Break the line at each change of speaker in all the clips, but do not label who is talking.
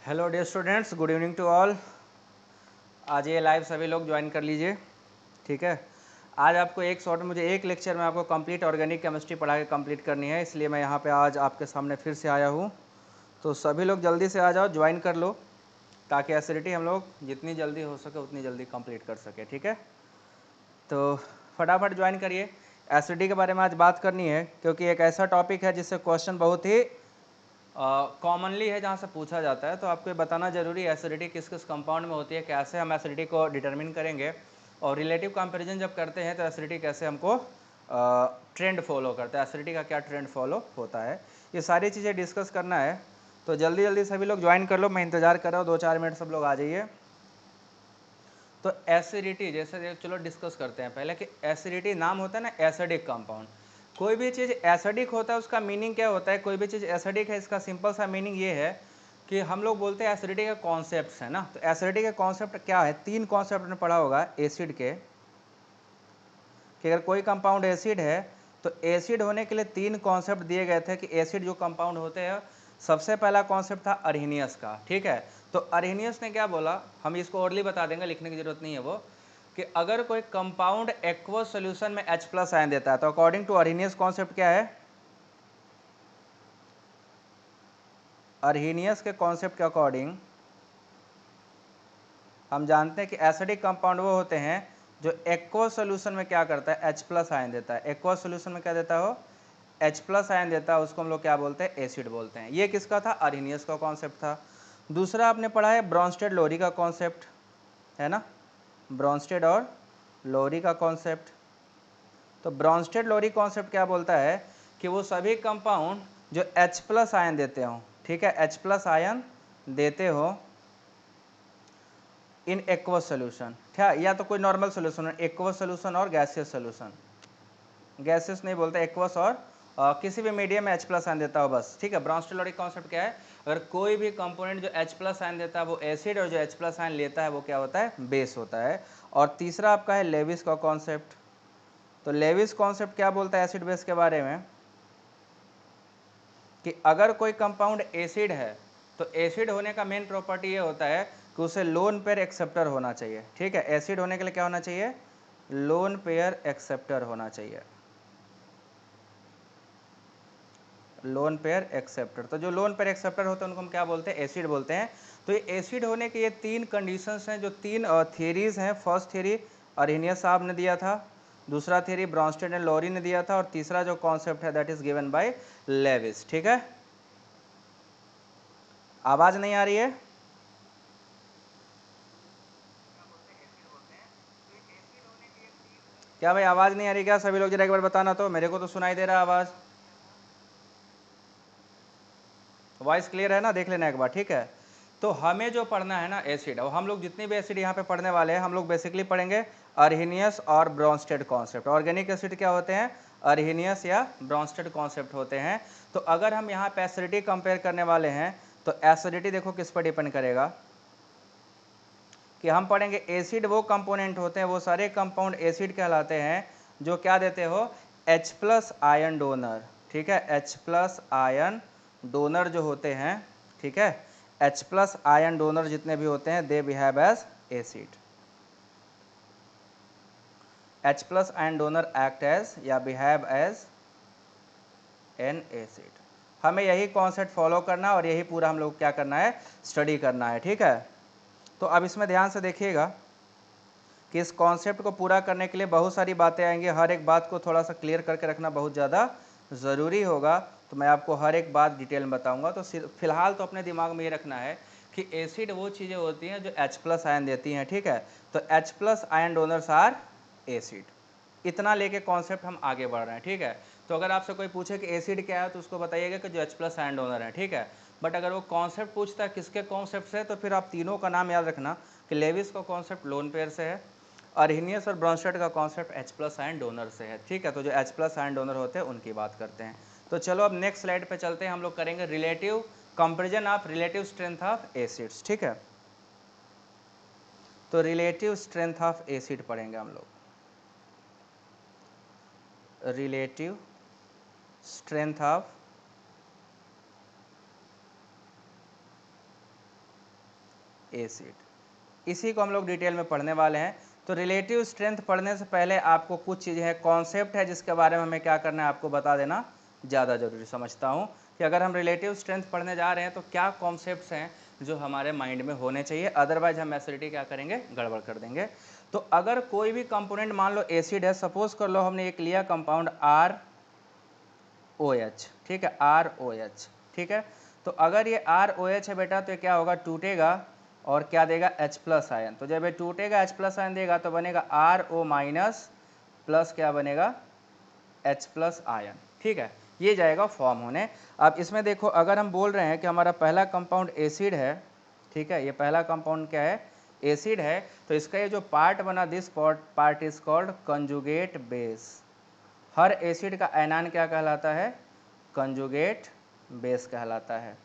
Hello dear students, good evening to all. आज ये live सभी लोग ज्वाइन कर लीजिए, ठीक है। आज आपको एक शॉर्ट में मुझे एक लेक्चर में आपको कंप्लीट ऑर्गेनिक केमिस्ट्री पढ़ा के कंप्लीट करनी है, इसलिए मैं यहाँ पे आज आपके सामने फिर से आया हूँ। तो सभी लोग जल्दी से आ जाओ, ज्वाइन कर लो, ताकि एसिडिटी हम लोग जितनी जल्दी हो सके उतनी जल्दी कंप्लीट कर सके, ठीक है। तो फटाफट ज्वाइन करिए। एसिडिटी के बारे में आज बात करनी है, क्योंकि एक ऐसा टॉपिक है जिससे क्वेश्चन बहुत ही कॉमनली है, जहाँ से पूछा जाता है। तो आपको ये बताना जरूरी है एसिडिटी किस किस कंपाउंड में होती है, कैसे हम एसिडिटी को डिटरमिन करेंगे, और रिलेटिव कंपैरिजन जब करते हैं तो एसिडिटी कैसे हमको ट्रेंड फॉलो करता है, एसिडिटी का क्या ट्रेंड फॉलो होता है, ये सारी चीज़ें डिस्कस करना है। तो जल्दी जल्दी सभी लोग ज्वाइन कर लो, मैं इंतज़ार कर रहा हूँ, 2-4 मिनट सब लोग आ जाइए। तो एसिडिटी जैसे चलो डिस्कस करते हैं पहले कि एसिडिटी नाम होता है ना एसिडिक कंपाउंड। कोई भी चीज़ एसिडिक होता है उसका मीनिंग क्या होता है, कोई भी चीज़ एसिडिक है इसका सिंपल सा मीनिंग ये है कि हम लोग बोलते हैं एसिडिटी के कॉन्सेप्ट है ना। तो एसिडिटी के कॉन्सेप्ट क्या है, 3 कॉन्सेप्ट ने पढ़ा होगा एसिड के, कि अगर कोई कंपाउंड एसिड है तो एसिड होने के लिए 3 कॉन्सेप्ट दिए गए थे कि एसिड जो कंपाउंड होते हैं। सबसे पहला कॉन्सेप्ट था अरहिनियस का, ठीक है। तो अरहिनियस ने क्या बोला, हम इसको ओरली बता देंगे, लिखने की जरूरत नहीं है वो, कि अगर कोई कंपाउंड एक्वस सॉल्यूशन में H+ आयन देता है तो अकॉर्डिंग टू अरहिनियस कॉन्सेप्ट क्या है, अरहिनियस के कॉन्सेप्ट के अकॉर्डिंग हम जानते हैं कि एसिडिक कंपाउंड वो होते हैं जो एक्वस सॉल्यूशन में क्या करता है, H+ आयन देता है। एक्वस सॉल्यूशन में क्या देता हो, H+ आयन देता है, उसको हम लोग क्या बोलते हैं, एसिड बोलते हैं। ये किसका था, अरहिनियस का कॉन्सेप्ट था। दूसरा आपने पढ़ा है ब्रॉन्स्टेड लोरी का कॉन्सेप्ट, है ना, ब्रॉन्स्टेड और लोरी का कॉन्सेप्ट। तो ब्रॉन्स्टेड लोरी कॉन्सेप्ट क्या बोलता है कि वो सभी कंपाउंड जो H+ आयन देते हो, ठीक है, H+ आयन देते हो इन एक्वस सोल्यूशन, क्या, या तो कोई नॉर्मल सोल्यूशन, एक्वस सोल्यूशन और गैसियस सोल्यूशन, गैसेस नहीं बोलते, एक्वस और किसी भी मीडियम में H+ आयन देता हो बस, ठीक है। ब्रॉन्स्टेड लोरी कॉन्सेप्ट क्या है, अगर कोई भी कंपोनेंट जो H+ आयन देता है वो एसिड, और जो H+ आयन लेता है वो क्या होता है, बेस होता है। और तीसरा आपका है लेविस का कॉन्सेप्ट। तो लेविस कॉन्सेप्ट क्या बोलता है एसिड बेस के बारे में, कि अगर कोई कंपाउंड एसिड है तो एसिड होने का मेन प्रॉपर्टी ये होता है कि उसे लोन पेयर एक्सेप्टर होना चाहिए, ठीक है। एसिड होने के लिए क्या होना चाहिए, लोन पेयर एक्सेप्टर होना चाहिए, लोन पेयर एक्सेप्टर। तो जो लोन पेयर एक्सेप्टर होते हैं उनको हम क्या बोलते हैं, एसिड बोलते हैं। तो ये एसिड होने के ये 3 कंडीशंस हैं, जो 3 थियरीज हैं। फर्स्ट थियरी अरहिनियस साहब ने दिया था, दूसरा थियरी ब्रॉन्स्टेड एंड लोरी ने दिया था, और तीसरा जो कॉन्सेप्ट है that is given by Lewis, ठीक है। आवाज नहीं आ रही है, क्या भाई आवाज नहीं आ रही क्या, सभी लोग जरा एक बार बताना, तो मेरे को तो सुनाई दे रहा है आवाज, वॉइस क्लियर है ना, देख लेना एक बार, ठीक है। तो हमें जो पढ़ना है ना एसिड, और हम लोग जितनी भी एसिड यहाँ पे पढ़ने वाले हैं, हम लोग बेसिकली पढ़ेंगे अरहिनियस और ब्रॉन्स्टेड कॉन्सेप्ट। ऑर्गेनिक एसिड क्या होते हैं, अरहिनियस या ब्रॉन्स्टेड कॉन्सेप्ट होते हैं। तो अगर हम यहाँ पे एसिडिटी कंपेयर करने वाले हैं तो एसिडिटी देखो किस पर डिपेंड करेगा, कि हम पढ़ेंगे एसिड वो कंपोनेंट होते हैं, वो सारे कंपाउंड एसिड कहलाते हैं जो क्या देते हो, H+ आयन डोनर, ठीक है। H+ आयन डोनर जो होते हैं, ठीक है, H+ आयन डोनर जितने भी होते हैं they behave as acid. H+ ion donor act as या बिहेव एज एन एसिड। हमें यही कॉन्सेप्ट फॉलो करना और यही पूरा हम लोग क्या करना है, स्टडी करना है, ठीक है। तो अब इसमें ध्यान से देखिएगा कि इस कॉन्सेप्ट को पूरा करने के लिए बहुत सारी बातें आएंगी, हर एक बात को थोड़ा सा क्लियर करके रखना बहुत ज़्यादा ज़रूरी होगा। तो मैं आपको हर एक बात डिटेल में बताऊंगा। तो फिलहाल तो अपने दिमाग में ये रखना है कि एसिड वो चीज़ें होती हैं जो H+ आयन देती हैं, ठीक है। तो H+ ion donors are acid, इतना लेके कॉन्सेप्ट हम आगे बढ़ रहे हैं, ठीक है। तो अगर आपसे कोई पूछे कि एसिड क्या है तो उसको बताइएगा कि जो H+ आयन डोनर है, ठीक है। बट अगर वो कॉन्सेप्ट पूछता है किसके कॉन्सेप्ट से, तो फिर आप तीनों का नाम याद रखना कि लेविस का कॉन्सेप्ट लोन पेयर से है, अरहिनियस और ब्रॉन्स्टेड का कॉन्सेप्ट H+ आयन डोनर से है, ठीक है। तो जो H+ आयन डोनर होते हैं उनकी बात करते हैं। तो चलो अब नेक्स्ट स्लाइड पे चलते हैं, हम लोग करेंगे relative comparison of relative strength of acids, ठीक है। तो रिलेटिव स्ट्रेंथ ऑफ एसिड पढ़ेंगे हम लोग, रिलेटिव स्ट्रेंथ ऑफ एसिड। इसी को हम लोग डिटेल में पढ़ने वाले हैं। तो रिलेटिव स्ट्रेंथ पढ़ने से पहले आपको कुछ चीज़ें हैं, कॉन्सेप्ट है जिसके बारे में हमें क्या करना है आपको बता देना ज़्यादा ज़रूरी समझता हूँ कि अगर हम रिलेटिव स्ट्रेंथ पढ़ने जा रहे हैं तो क्या कॉन्सेप्ट्स हैं जो हमारे माइंड में होने चाहिए, अदरवाइज हम एसिडिटी क्या करेंगे, गड़बड़ कर देंगे। तो अगर कोई भी कंपोनेंट मान लो एसिड है, सपोज कर लो हमने एक लिया कंपाउंड ROH, ठीक है, ROH, ठीक है। तो अगर ये ROH है बेटा तो ये क्या होगा, टूटेगा और क्या देगा, H+ आयन। तो जब ये टूटेगा H+ आयन देगा तो बनेगा RO- प्लस क्या बनेगा, H+ आयन, ठीक है। ये जाएगा फॉर्म होने। अब इसमें देखो, अगर हम बोल रहे हैं कि हमारा पहला कंपाउंड एसिड है, ठीक है, ये पहला कंपाउंड क्या है, एसिड है, तो इसका ये जो पार्ट बना, this part is called conjugate base. Her acid का आयनान क्या कहलाता है, कंजुगेट बेस कहलाता है,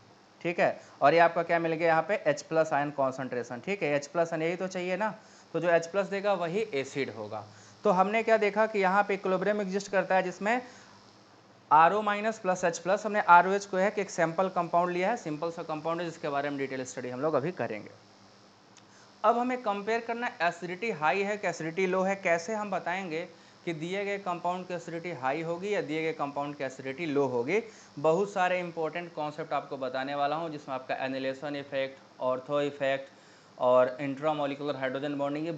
ठीक है। और ये आपका क्या मिल गया यहाँ पे, H+ आयन कॉन्सेंट्रेशन, ठीक है। H+ आयन यही तो चाहिए ना, तो जो H+ देगा वही एसिड होगा। तो हमने क्या देखा कि यहाँ पे इक्विलिब्रियम एग्जिस्ट करता है जिसमें RO- प्लस H+, हमने ROH को है कि एक सैंपल कंपाउंड लिया है, सिंपल सा कंपाउंड है जिसके बारे में डिटेल स्टडी हम लोग अभी करेंगे। अब हमें कंपेयर करना है एसिडिटी हाई है कि एसिडिटी लो है। कैसे हम बताएंगे कि दिए गए कंपाउंड की एसिडिटी हाई होगी या दिए गए कंपाउंड की एसिडिटी लो होगी। बहुत सारे इंपॉर्टेंट कॉन्सेप्ट आपको बताने वाला हूं जिसमें आपका एनिलेशन इफेक्ट, ऑर्थो इफेक्ट और इंट्रामोलिकुलर हाइड्रोजन बॉन्डिंग, ये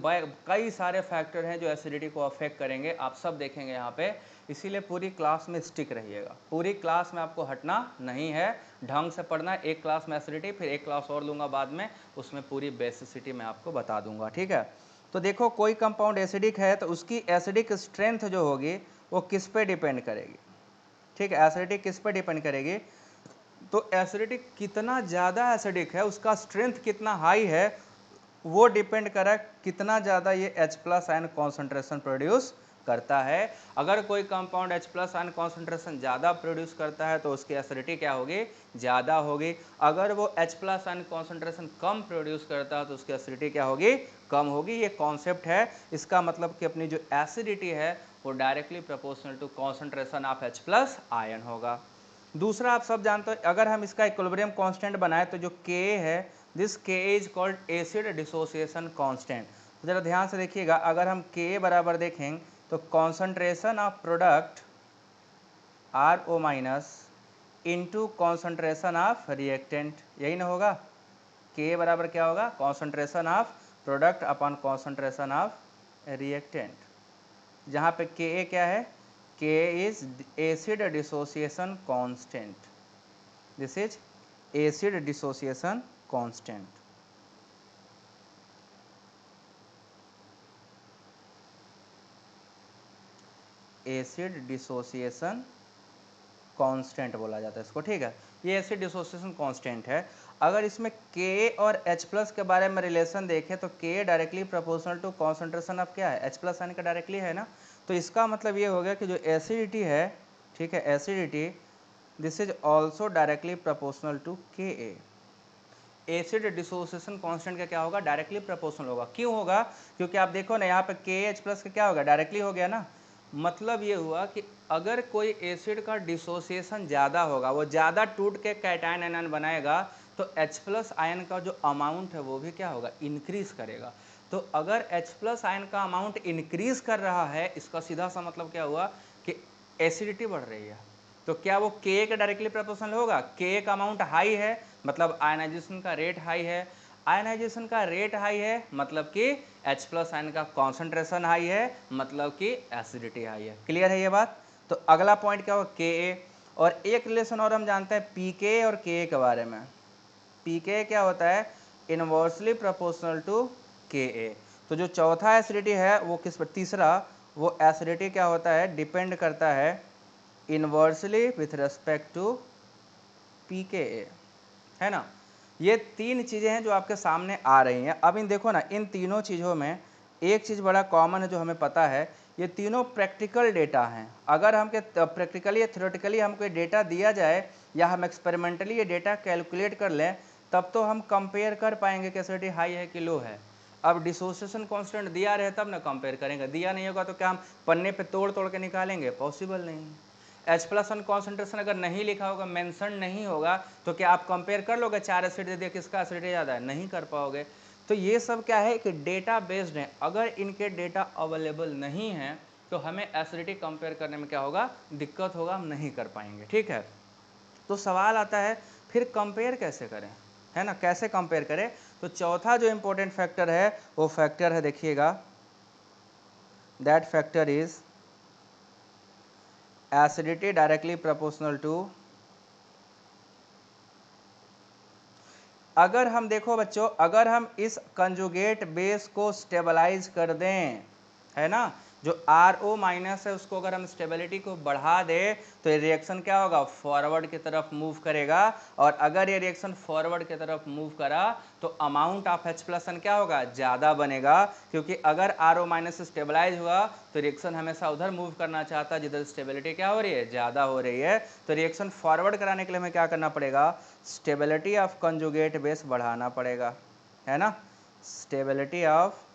कई सारे फैक्टर हैं जो एसिडिटी को अफेक्ट करेंगे, आप सब देखेंगे यहाँ पे। इसीलिए पूरी क्लास में स्टिक रहिएगा, पूरी क्लास में आपको हटना नहीं है, ढंग से पढ़ना है। एक क्लास में एसिडिटी, फिर एक क्लास और लूँगा बाद में, उसमें पूरी बेसिसिटी मैं आपको बता दूंगा, ठीक है। तो देखो, कोई कंपाउंड एसिडिक है तो उसकी एसिडिक स्ट्रेंथ जो होगी वो किस पे डिपेंड करेगी, ठीक है। एसिडिटी किस पे डिपेंड करेगी, तो एसिडिटी कितना ज़्यादा एसिडिक है, उसका स्ट्रेंथ कितना हाई है, वो डिपेंड करा कितना ज़्यादा ये H+ आयन कॉन्सेंट्रेशन प्रोड्यूस करता है। अगर कोई कंपाउंड H+ आयन कॉन्सेंट्रेशन ज़्यादा प्रोड्यूस करता है तो उसकी एसिडिटी क्या होगी, ज़्यादा होगी। अगर वो H+ आयन कॉन्सेंट्रेशन कम प्रोड्यूस करता है तो उसकी एसिडिटी क्या होगी, कम होगी। ये कॉन्सेप्ट है। इसका मतलब कि अपनी जो एसिडिटी है वो directly proportional to concentration of H+ ion होगा। दूसरा, आप सब जानते हो, अगर हम इसका इक्विलिब्रियम कांस्टेंट बनाए तो जो Ka है, this Ka is called acid dissociation constant. तो जरा ध्यान से देखिएगा, अगर हम Ka बराबर देखें तो concentration of product RO- into concentration of reactant, यही ना होगा। Ka बराबर क्या होगा, concentration of product upon concentration of reactant, जहाँ पे Ka क्या है, Ka is acid dissociation constant, this is acid dissociation constant. Acid dissociation constant बोला जाता है इसको, ठीक है। ये एसिड डिसोसिएशन कांस्टेंट है। अगर इसमें Ka और H+ के बारे में रिलेशन देखें तो Ka directly proportional to concentration of क्या है, H+ आयन का डायरेक्टली है ना। तो इसका मतलब ये हो गया कि जो एसिडिटी है, ठीक है, acidity this is also directly proportional to Ka। Acid dissociation constant का क्या होगा, डायरेक्टली प्रोपोर्शनल होगा। क्यों होगा, क्योंकि आप देखो ना यहाँ पे KH+ का क्या होगा, डायरेक्टली हो गया ना। मतलब ये हुआ कि अगर कोई एसिड का डिसोसिएशन ज़्यादा होगा, वो ज़्यादा टूट के कैटायन आयन बनाएगा, तो H+ आयन का जो अमाउंट है वो भी क्या होगा, इंक्रीज करेगा। तो अगर H+ आयन का अमाउंट इंक्रीज कर रहा है, इसका सीधा सा मतलब क्या हुआ कि एसिडिटी बढ़ रही है। तो क्या वो Ka के डायरेक्टली प्रोपोर्शनल होगा, Ka का अमाउंट हाई है मतलब आयनाइजेशन का रेट हाई है, आयनाइजेशन का रेट हाई है मतलब कि H+ आयन का कॉन्सेंट्रेशन हाई है, मतलब कि एसिडिटी हाई है। क्लियर है ये बात। तो अगला पॉइंट क्या होगा, Ka। और एक रिलेशन और हम जानते हैं Pk और Ka के बारे में। Pk क्या होता है, इनवर्सली प्रोपोर्शनल टू Ka। तो जो चौथा एसिडिटी है वो किस पर, तीसरा, वो एसिडिटी क्या होता है, डिपेंड करता है inversely with respect to Pka, है ना। ये तीन चीज़ें हैं जो आपके सामने आ रही हैं। अब इन देखो ना, इन तीनों चीज़ों में एक चीज़ बड़ा कॉमन है जो हमें पता है, ये तीनों प्रैक्टिकल डेटा हैं। अगर हमके प्रैक्टिकली या थ्योरेटिकली हमको डेटा दिया जाए या हम एक्सपेरिमेंटली ये डेटा कैलकुलेट कर लें, तब तो हम कंपेयर कर पाएंगे कि एसिडिटी हाई है कि लो है। अब डिसोसिएशन कांस्टेंट दिया रहे तब ना कंपेयर करेंगे, दिया नहीं होगा तो क्या हम पन्ने पे तोड़ तोड़ के निकालेंगे, पॉसिबल नहीं। H+ आयन कॉन्सेंट्रेशन अगर नहीं लिखा होगा, मेंशन नहीं होगा, तो क्या आप कंपेयर कर लोगे, 4 एसिड दे दिया किसका एसिडिटी ज़्यादा है, नहीं कर पाओगे। तो ये सब क्या है कि डेटा बेस्ड है, अगर इनके डेटा अवेलेबल नहीं है तो हमें एसिडिटी कंपेयर करने में क्या होगा, दिक्कत होगा, हम नहीं कर पाएंगे। ठीक है, तो सवाल आता है फिर कंपेयर कैसे करें, है ना, कैसे कंपेयर करें। तो चौथा जो इंपॉर्टेंट फैक्टर है वो फैक्टर है, देखिएगा, that factor is acidity directly proportional to, अगर हम देखो बच्चों, अगर हम इस कंजुगेट बेस को स्टेबलाइज कर दें, है ना, जो RO माइनस है उसको अगर हम स्टेबिलिटी को बढ़ा दें तो ये रिएक्शन क्या होगा, फॉरवर्ड की तरफ मूव करेगा। और अगर ये रिएक्शन फॉरवर्ड की तरफ मूव करा तो अमाउंट ऑफ H+N क्या होगा, ज़्यादा बनेगा, क्योंकि अगर RO माइनस स्टेबलाइज हुआ तो रिएक्शन हमेशा उधर मूव करना चाहता है जिधर स्टेबिलिटी क्या हो रही है, ज़्यादा हो रही है। तो रिएक्शन फॉरवर्ड कराने के लिए हमें क्या करना पड़ेगा, स्टेबिलिटी ऑफ कंजुगेट बेस बढ़ाना पड़ेगा, है ना, स्टेबिलिटी ऑफ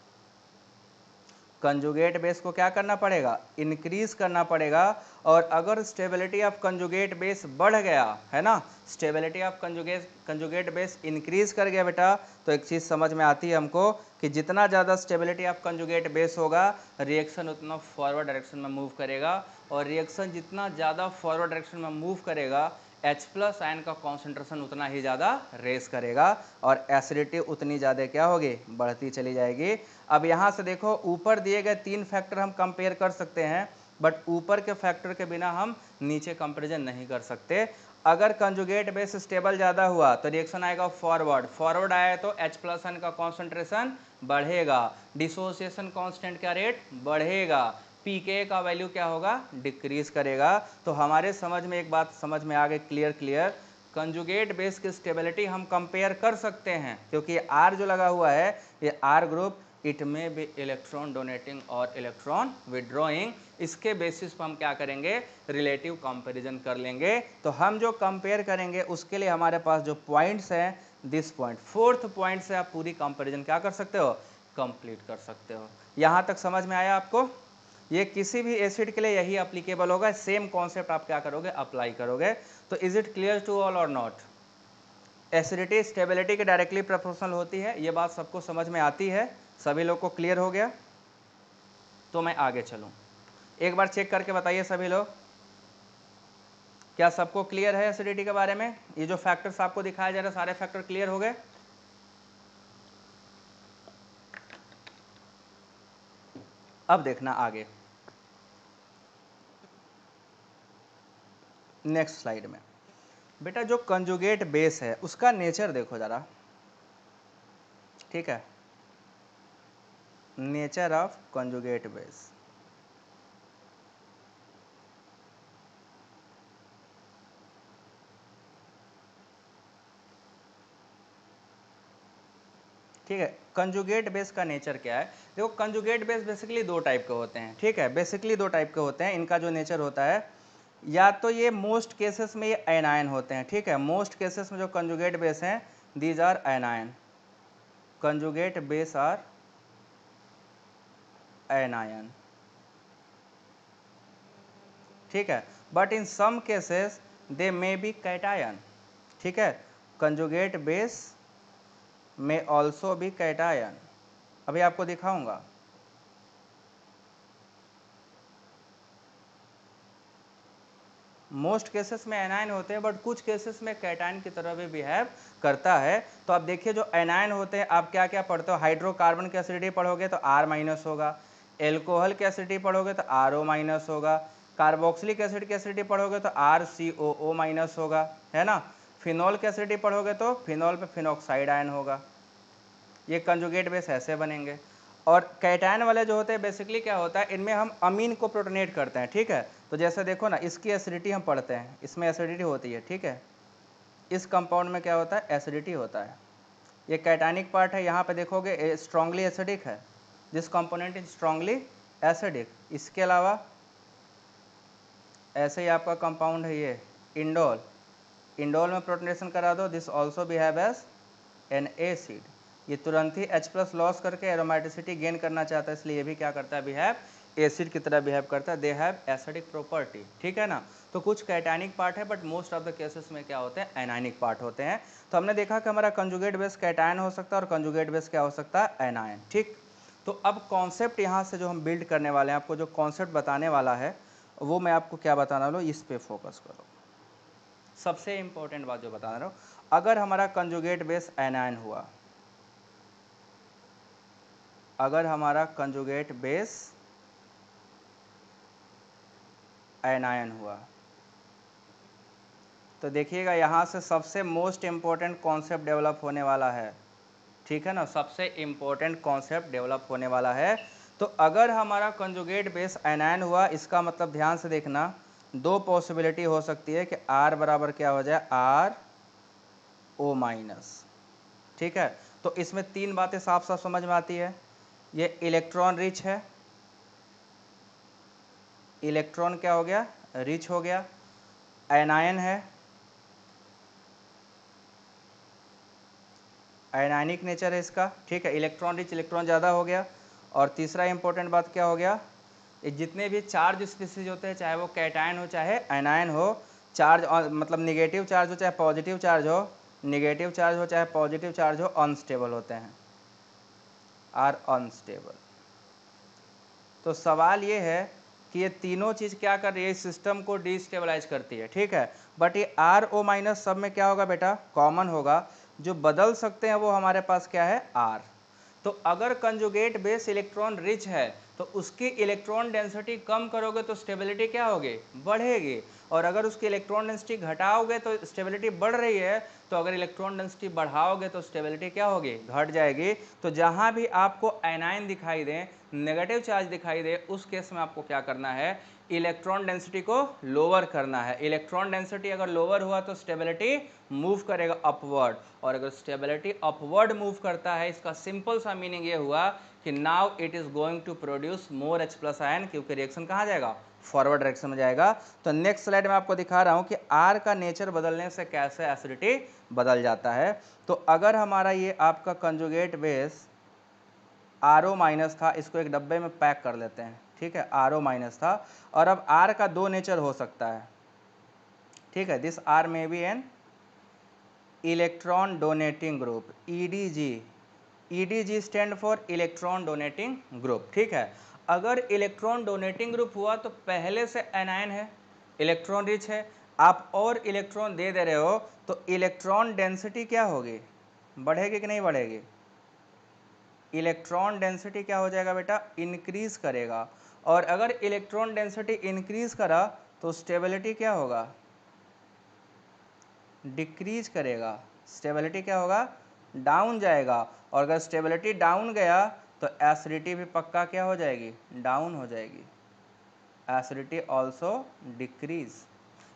कंजुगेट बेस को क्या करना पड़ेगा, इंक्रीज करना पड़ेगा। और अगर स्टेबिलिटी ऑफ कंजुगेट बेस बढ़ गया, है ना, stability of conjugate base increase कर गया बेटा, तो एक चीज़ समझ में आती है हमको कि जितना ज़्यादा स्टेबिलिटी ऑफ कंजुगेट बेस होगा रिएक्शन उतना फॉरवर्ड डायरेक्शन में मूव करेगा, और रिएक्शन जितना ज़्यादा फॉरवर्ड डायरेक्शन में मूव करेगा H+ आयन का कॉन्सेंट्रेशन उतना ही ज़्यादा रेस करेगा और एसिडिटी उतनी ज़्यादा क्या होगी, बढ़ती चली जाएगी। अब यहाँ से देखो, ऊपर दिए गए 3 फैक्टर हम कंपेयर कर सकते हैं, बट ऊपर के फैक्टर के बिना हम नीचे कंपेरिजन नहीं कर सकते। अगर कंजुगेट बेस स्टेबल ज़्यादा हुआ तो रिएक्शन आएगा फॉरवर्ड, फॉरवर्ड आया तो H+N का कॉन्सेंट्रेशन बढ़ेगा, डिसोसिएशन कांस्टेंट का रेट बढ़ेगा, पीके का वैल्यू क्या होगा, डिक्रीज करेगा। तो हमारे समझ में एक बात समझ में आ गई, क्लियर, कंजुगेट बेस की स्टेबिलिटी हम कंपेयर कर सकते हैं, क्योंकि R जो लगा हुआ है ये R ग्रुप, इट में बी इलेक्ट्रॉन डोनेटिंग और इलेक्ट्रॉन विड्रॉइंग, इसके बेसिस पर हम क्या करेंगे, रिलेटिव कंपैरिजन कर लेंगे। तो हम जो कंपेयर करेंगे उसके लिए हमारे पास जो पॉइंट्स हैं, दिस पॉइंट, 4th पॉइंट से आप पूरी कंपैरिजन क्या कर सकते हो, कंप्लीट कर सकते हो। यहाँ तक समझ में आया आपको, ये किसी भी एसिड के लिए यही अप्लीकेबल होगा, सेम कॉन्सेप्ट आप क्या करोगे, अप्लाई करोगे। तो is it clear to all और नॉट, एसिडिटी स्टेबिलिटी के डायरेक्टली प्रोपोर्शनल होती है, ये बात सबको समझ में आती है, सभी लोग को क्लियर हो गया। तो मैं आगे चलूं, एक बार चेक करके बताइए सभी लोग, क्या सबको क्लियर है एसिडिटी के बारे में, ये जो फैक्टर्स आपको दिखाया जा रहा है सारे फैक्टर क्लियर हो गए। अब देखना आगे, नेक्स्ट स्लाइड में बेटा जो कंजुगेट बेस है उसका नेचर देखो जरा, ठीक है, नेचर ऑफ कंजुगेट बेस, ठीक है। कंजुगेट बेस का नेचर क्या है, देखो कंजुगेट बेस बेसिकली 2 टाइप के होते हैं, ठीक है, बेसिकली 2 टाइप के होते हैं। इनका जो नेचर होता है, या तो ये मोस्ट केसेस में ये एनायन होते हैं, ठीक है, मोस्ट केसेस में जो कंजुगेट बेस हैं these are anion, conjugate base are anion, ठीक है, but in some cases they may be cation, ठीक है, कंजुगेट बेस में ऑल्सो भी कैटायन, अभी आपको दिखाऊंगा। मोस्ट केसेस में एनायन होते हैं, बट कुछ केसेस में कैटायन की तरह भी बिहेव करता है। तो आप देखिए जो एनायन होते हैं, आप क्या क्या पढ़ते हो, हाइड्रोकार्बन की एसिडिटी पढ़ोगे तो R- होगा, एल्कोहल की एसिडिटी पढ़ोगे तो RO- होगा, कार्बोक्सिलिक एसिड की एसिडिटी पढ़ोगे तो RCOO- होगा, है ना, फिनॉल की एसिडिटी पढ़ोगे तो फिनॉल पे फिनॉक्साइड आयन होगा। ये कंजुगेट बेस ऐसे बनेंगे। और कैटायन वाले जो होते हैं बेसिकली क्या होता है, इनमें हम अमीन को प्रोटोनेट करते हैं, ठीक है। तो जैसे देखो ना, इसकी एसिडिटी हम पढ़ते हैं, इसमें एसिडिटी होती है, ठीक है, इस कंपाउंड में क्या होता है, एसिडिटी होता है, ये कैटायनिक पार्ट है, यहाँ पे देखोगे स्ट्रांगली एसिडिक है, this component is strongly acidic. इसके अलावा ऐसे ही आपका कंपाउंड है ये इंडोल, इंडोल में प्रोटोनेशन करा दो, this also behave as an acid, ये तुरंत ही H+ लॉस करके एरोमेटिसिटी गेन करना चाहता है, इसलिए ये भी क्या करता है, बिहेव एसिड की तरह बिहेव करता है, दे हैव एसिडिक प्रॉपर्टी, ठीक है ना। तो कुछ कैटायनिक पार्ट है but most of the cases में क्या होते हैं, एनायनिक पार्ट होते हैं। तो हमने देखा कि हमारा कंजुगेट बेस कैटायन हो सकता है और कंजुगेट बेस क्या हो सकता है, एनायन, ठीक। तो अब कॉन्सेप्ट यहाँ से जो हम बिल्ड करने वाले हैं, आपको जो कॉन्सेप्ट बताने वाला है वो मैं आपको क्या बताना वाला हूँ, इस पे फोकस करो। सबसे इंपॉर्टेंट बात जो बता रहा हूँ, अगर हमारा कंजुगेट बेस एनायन हुआ, अगर हमारा कंजुगेट बेस एनायन हुआ, तो देखिएगा यहाँ से सबसे मोस्ट इम्पोर्टेंट कॉन्सेप्ट डेवलप होने वाला है, ठीक है ना। सबसे इम्पोर्टेंट कॉन्सेप्ट डेवलप होने वाला है। तो अगर हमारा कंजुगेट बेस एनायन हुआ, इसका मतलब ध्यान से देखना, दो पॉसिबिलिटी हो सकती है कि R बराबर क्या हो जाए, RO माइनस, ठीक है। तो इसमें तीन बातें साफ साफ समझ में आती है। ये इलेक्ट्रॉन रिच है, इलेक्ट्रॉन क्या हो गया, रिच हो गया। एनायन है, आयनानिक नेचर है इसका, ठीक है। इलेक्ट्रॉन रिच, इलेक्ट्रॉन ज़्यादा हो गया। और तीसरा इंपॉर्टेंट बात क्या हो गया, ये जितने भी चार्ज स्पीसीज होते हैं, चाहे वो कैटायन हो चाहे एनायन हो, चार्ज मतलब निगेटिव चार्ज हो चाहे पॉजिटिव चार्ज हो, निगेटिव चार्ज हो चाहे पॉजिटिव चार्ज हो, अनस्टेबल होते हैं, आर अनस्टेबल। तो सवाल ये है कि ये तीनों चीज़ क्या कर रही है, इस सिस्टम को डिस्टेबलाइज करती है, ठीक है। बट ये RO माइनस सब में क्या होगा बेटा, कॉमन होगा। जो बदल सकते हैं वो हमारे पास क्या है, R। तो अगर कंजुगेट बेस इलेक्ट्रॉन रिच है तो उसकी इलेक्ट्रॉन डेंसिटी कम करोगे तो स्टेबिलिटी क्या होगी, बढ़ेगी। और अगर उसकी इलेक्ट्रॉन डेंसिटी घटाओगे तो स्टेबिलिटी बढ़ रही है, तो अगर इलेक्ट्रॉन डेंसिटी बढ़ाओगे तो स्टेबिलिटी क्या होगी, घट जाएगी। तो जहां भी आपको एनायन दिखाई दे, नेगेटिव चार्ज दिखाई दे, उस केस में आपको क्या करना है, इलेक्ट्रॉन डेंसिटी को लोअर करना है। इलेक्ट्रॉन डेंसिटी अगर लोअर हुआ तो स्टेबिलिटी मूव करेगा अपवर्ड, और अगर स्टेबिलिटी अपवर्ड मूव करता है, इसका सिंपल सा मीनिंग ये हुआ कि now it is going to produce more H+ ion, क्योंकि रिएक्शन कहाँ जाएगा, फॉरवर्ड डायरेक्शन में जाएगा। तो नेक्स्ट स्लाइड में आपको दिखा रहा हूँ कि R का नेचर बदलने से कैसे एसिडिटी बदल जाता है। तो अगर हमारा ये आपका कंजुगेट बेस RO माइनस था, इसको एक डब्बे में पैक कर लेते हैं, ठीक है। RO माइनस था, और अब R का दो नेचर हो सकता है, ठीक है। This R may be an electron donating group, EDG। EDG stand for electron donating group, ठीक है। अगर इलेक्ट्रॉन डोनेटिंग ग्रुप हुआ तो पहले से एनायन है, इलेक्ट्रॉन रिच है, आप और इलेक्ट्रॉन दे रहे हो, तो इलेक्ट्रॉन डेंसिटी क्या होगी, बढ़ेगी कि नहीं बढ़ेगी, इलेक्ट्रॉन डेंसिटी क्या हो जाएगा बेटा, इंक्रीज करेगा। और अगर इलेक्ट्रॉन डेंसिटी इंक्रीज करा तो स्टेबिलिटी क्या होगा, डिक्रीज करेगा। स्टेबिलिटी क्या होगा, डाउन जाएगा। और अगर स्टेबिलिटी डाउन गया तो एसिडिटी भी पक्का क्या हो जाएगी, डाउन हो जाएगी। Acidity also decrease.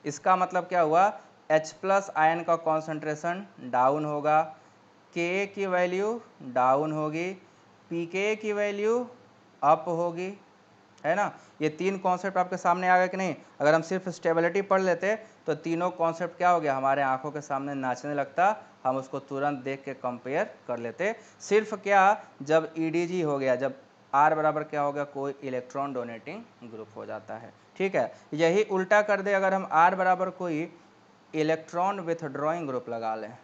इसका मतलब क्या हुआ, H+ आयन का कॉन्सेंट्रेशन डाउन होगा, Ka की वैल्यू डाउन होगी, Pka की वैल्यू अप होगी, है ना। ये तीन कॉन्सेप्ट आपके सामने आ गए कि नहीं। अगर हम सिर्फ स्टेबिलिटी पढ़ लेते तो तीनों कॉन्सेप्ट क्या हो गया, हमारे आंखों के सामने नाचने लगता, हम उसको तुरंत देख के कंपेयर कर लेते। सिर्फ क्या, जब EDG हो गया, जब R बराबर क्या हो गया, कोई इलेक्ट्रॉन डोनेटिंग ग्रुप हो जाता है, ठीक है। यही उल्टा कर दे, अगर हम R बराबर कोई इलेक्ट्रॉन विथड्रॉइंग ग्रुप लगा लें,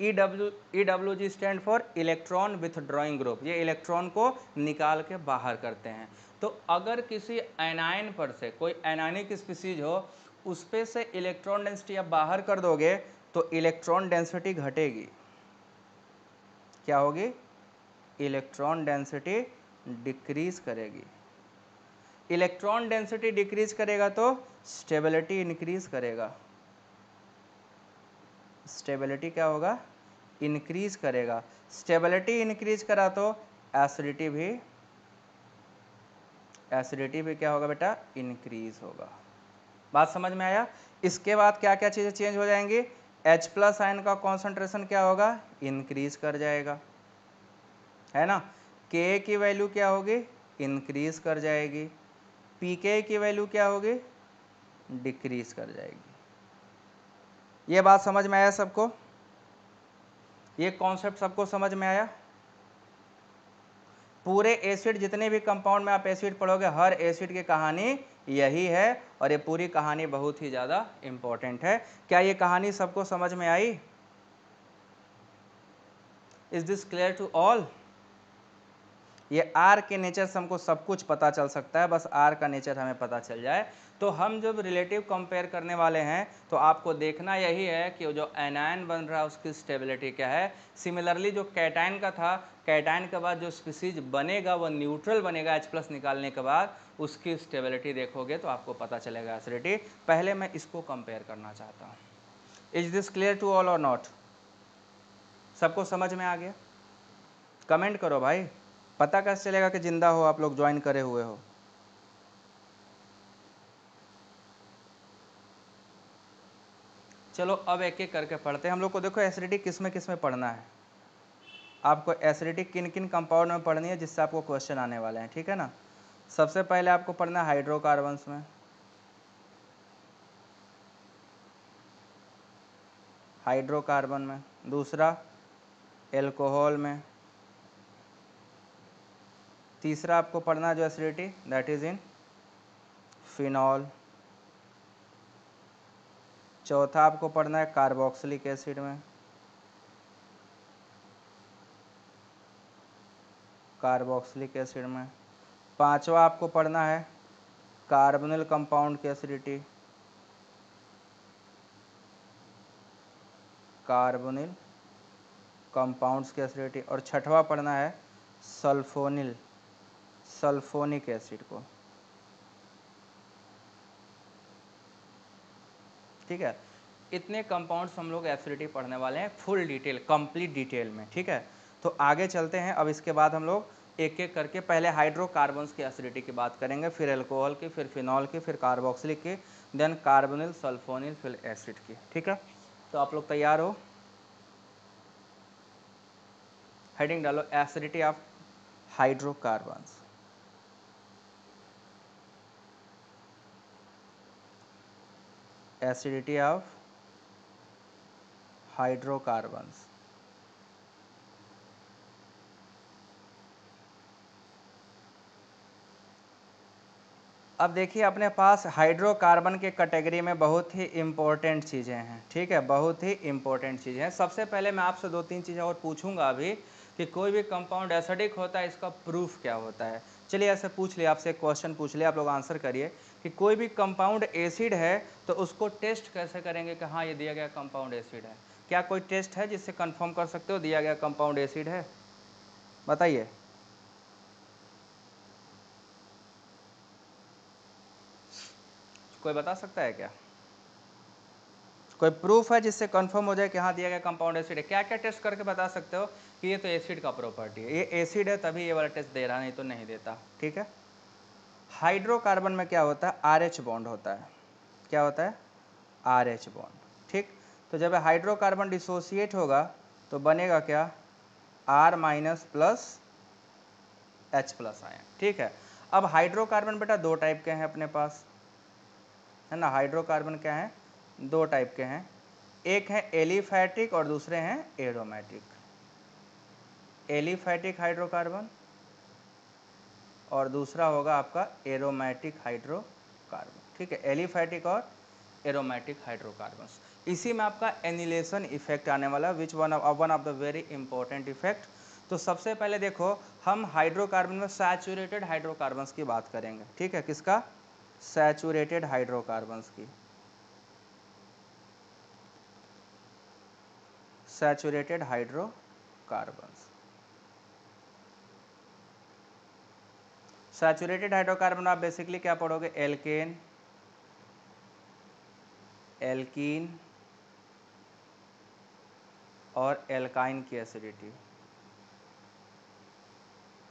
EWG stand for electron withdrawing group, ये इलेक्ट्रॉन को निकाल के बाहर करते हैं। तो अगर किसी एनायन पर से कोई एनायनिक स्पीसीज हो, उस पे से इलेक्ट्रॉन डेंसिटी आप बाहर कर दोगे तो इलेक्ट्रॉन डेंसिटी घटेगी, क्या होगी, इलेक्ट्रॉन डेंसिटी डिक्रीज करेगी। इलेक्ट्रॉन डेंसिटी डिक्रीज करेगा तो स्टेबिलिटी इंक्रीज करेगा, स्टेबिलिटी क्या होगा, इंक्रीज करेगा। स्टेबिलिटी इंक्रीज करा तो एसिडिटी भी क्या होगा बेटा, इंक्रीज होगा। बात समझ में आया। इसके बाद क्या क्या चीज़ें चेंज हो जाएंगी, H+ आयन का कॉन्सेंट्रेशन क्या होगा, इंक्रीज कर जाएगा, है ना। Ka की वैल्यू क्या होगी, इंक्रीज कर जाएगी। Pk की वैल्यू क्या होगी, डिक्रीज कर जाएगी। ये बात समझ में आया सबको, ये कॉन्सेप्ट सबको समझ में आया। पूरे एसिड जितने भी कंपाउंड में आप एसिड पढ़ोगे हर एसिड की कहानी यही है, और ये पूरी कहानी बहुत ही ज़्यादा इम्पोर्टेंट है। क्या ये कहानी सबको समझ में आई? Is this clear to all? ये आर के नेचर से हमको सब कुछ पता चल सकता है, बस आर का नेचर हमें पता चल जाए। तो हम जब रिलेटिव कंपेयर करने वाले हैं तो आपको देखना यही है कि जो एनायन बन रहा है उसकी स्टेबिलिटी क्या है। सिमिलरली जो कैटायन का था, कैटायन के बाद जो स्पीसीज बनेगा वो न्यूट्रल बनेगा H+ निकालने के बाद, उसकी स्टेबिलिटी देखोगे तो आपको पता चलेगा एसिडिटी। पहले मैं इसको कंपेयर करना चाहता हूँ। Is this clear to all और नॉट? सबको समझ में आ गया? कमेंट करो भाई, पता कैसे चलेगा कि जिंदा हो आप लोग, ज्वाइन करे हुए हो। चलो अब एक एक करके पढ़ते हैं हम लोग को। देखो एसिडिटी किस में पढ़ना है, आपको एसिडिटी किन किन कंपाउंड में पढ़नी है जिससे आपको क्वेश्चन आने वाले हैं, ठीक है ना। सबसे पहले आपको पढ़ना है हाइड्रोकार्बन्स में, हाइड्रोकार्बन में। दूसरा एल्कोहल में। तीसरा आपको पढ़ना है जो acidity, that is in phenol. चौथा आपको पढ़ना है कार्बोक्सिलिक एसिड में, कार्बोक्सिलिक एसिड में। पांचवा आपको पढ़ना है कार्बोनिल कंपाउंड की एसिडिटी, कार्बोनिल कंपाउंड्स की एसिडिटी। और छठवा पढ़ना है सल्फोनिल, सल्फोनिक एसिड को, ठीक है। इतने कंपाउंड्स हम लोग एसिडिटी पढ़ने वाले हैं फुल डिटेल, कंप्लीट डिटेल में, ठीक है। तो आगे चलते हैं। अब इसके बाद हम लोग एक एक करके पहले हाइड्रोकार्बन्स की एसिडिटी की बात करेंगे, फिर अल्कोहल की, फिर फिनॉल की, फिर कार्बोक्सिलिक की, देन कार्बोनिल, सल्फोनिल, फिर एसिड की, ठीक है। तो आप लोग तैयार हो? हेडिंग डालो acidity of hydrocarbons. Acidity of hydrocarbons. अब देखिए अपने पास हाइड्रोकार्बन के कैटेगरी में बहुत ही इम्पोर्टेंट चीज़ें हैं, ठीक है, बहुत ही इम्पोर्टेंट चीज़ें हैं। सबसे पहले मैं आपसे 2-3 चीज़ें और पूछूंगा अभी कि कोई भी कंपाउंड एसिडिक होता है इसका प्रूफ क्या होता है। चलिए ऐसे पूछ लिया, आपसे एक क्वेश्चन पूछ लिया, आप लोग आंसर करिए कि कोई भी कंपाउंड एसिड है तो उसको टेस्ट कैसे करेंगे कि हाँ ये दिया गया कंपाउंड एसिड है। क्या कोई टेस्ट है जिससे कंफर्म कर सकते हो दिया गया कंपाउंड एसिड है? बताइए। कोई बता सकता है क्या? कोई प्रूफ है जिससे कंफर्म हो जाए कि हाँ दिया गया कंपाउंड एसिड है? क्या क्या टेस्ट करके बता सकते हो कि ये तो एसिड का प्रॉपर्टी है, ये एसिड है तभी ये वाला टेस्ट दे रहा, नहीं तो नहीं देता, ठीक है। हाइड्रोकार्बन में क्या होता है? RH बॉन्ड होता है। क्या होता है? RH बॉन्ड, ठीक। तो जब हाइड्रोकार्बन डिसोसिएट होगा तो बनेगा क्या? R- H+ आयन, ठीक है। अब हाइड्रोकार्बन बेटा दो टाइप के हैं अपने पास, है ना। हाइड्रोकार्बन क्या है? दो टाइप के हैं, एक है एलिफैटिक और दूसरे हैं एरोमेटिक। एलिफैटिक हाइड्रोकार्बन और दूसरा होगा आपका एरोमेटिक हाइड्रोकार्बन, ठीक है। एलिफैटिक और एरोमेटिक हाइड्रोकार्बन्स। इसी में आपका एनिलेशन इफेक्ट आने वाला, which one of the very important effect. तो सबसे पहले देखो हम हाइड्रोकार्बन में सैचुरेटेड हाइड्रोकार्बन्स की बात करेंगे, ठीक है। किसका? सैचुरेटेड हाइड्रोकार्बन्स की, सैचुरेटेड हाइड्रोकार्बन्स। सैचुरेटेड हाइड्रोकार्बन आप बेसिकली क्या पढ़ोगे? एल्केन, एल्कीन और एल्काइन की एसिडिटी।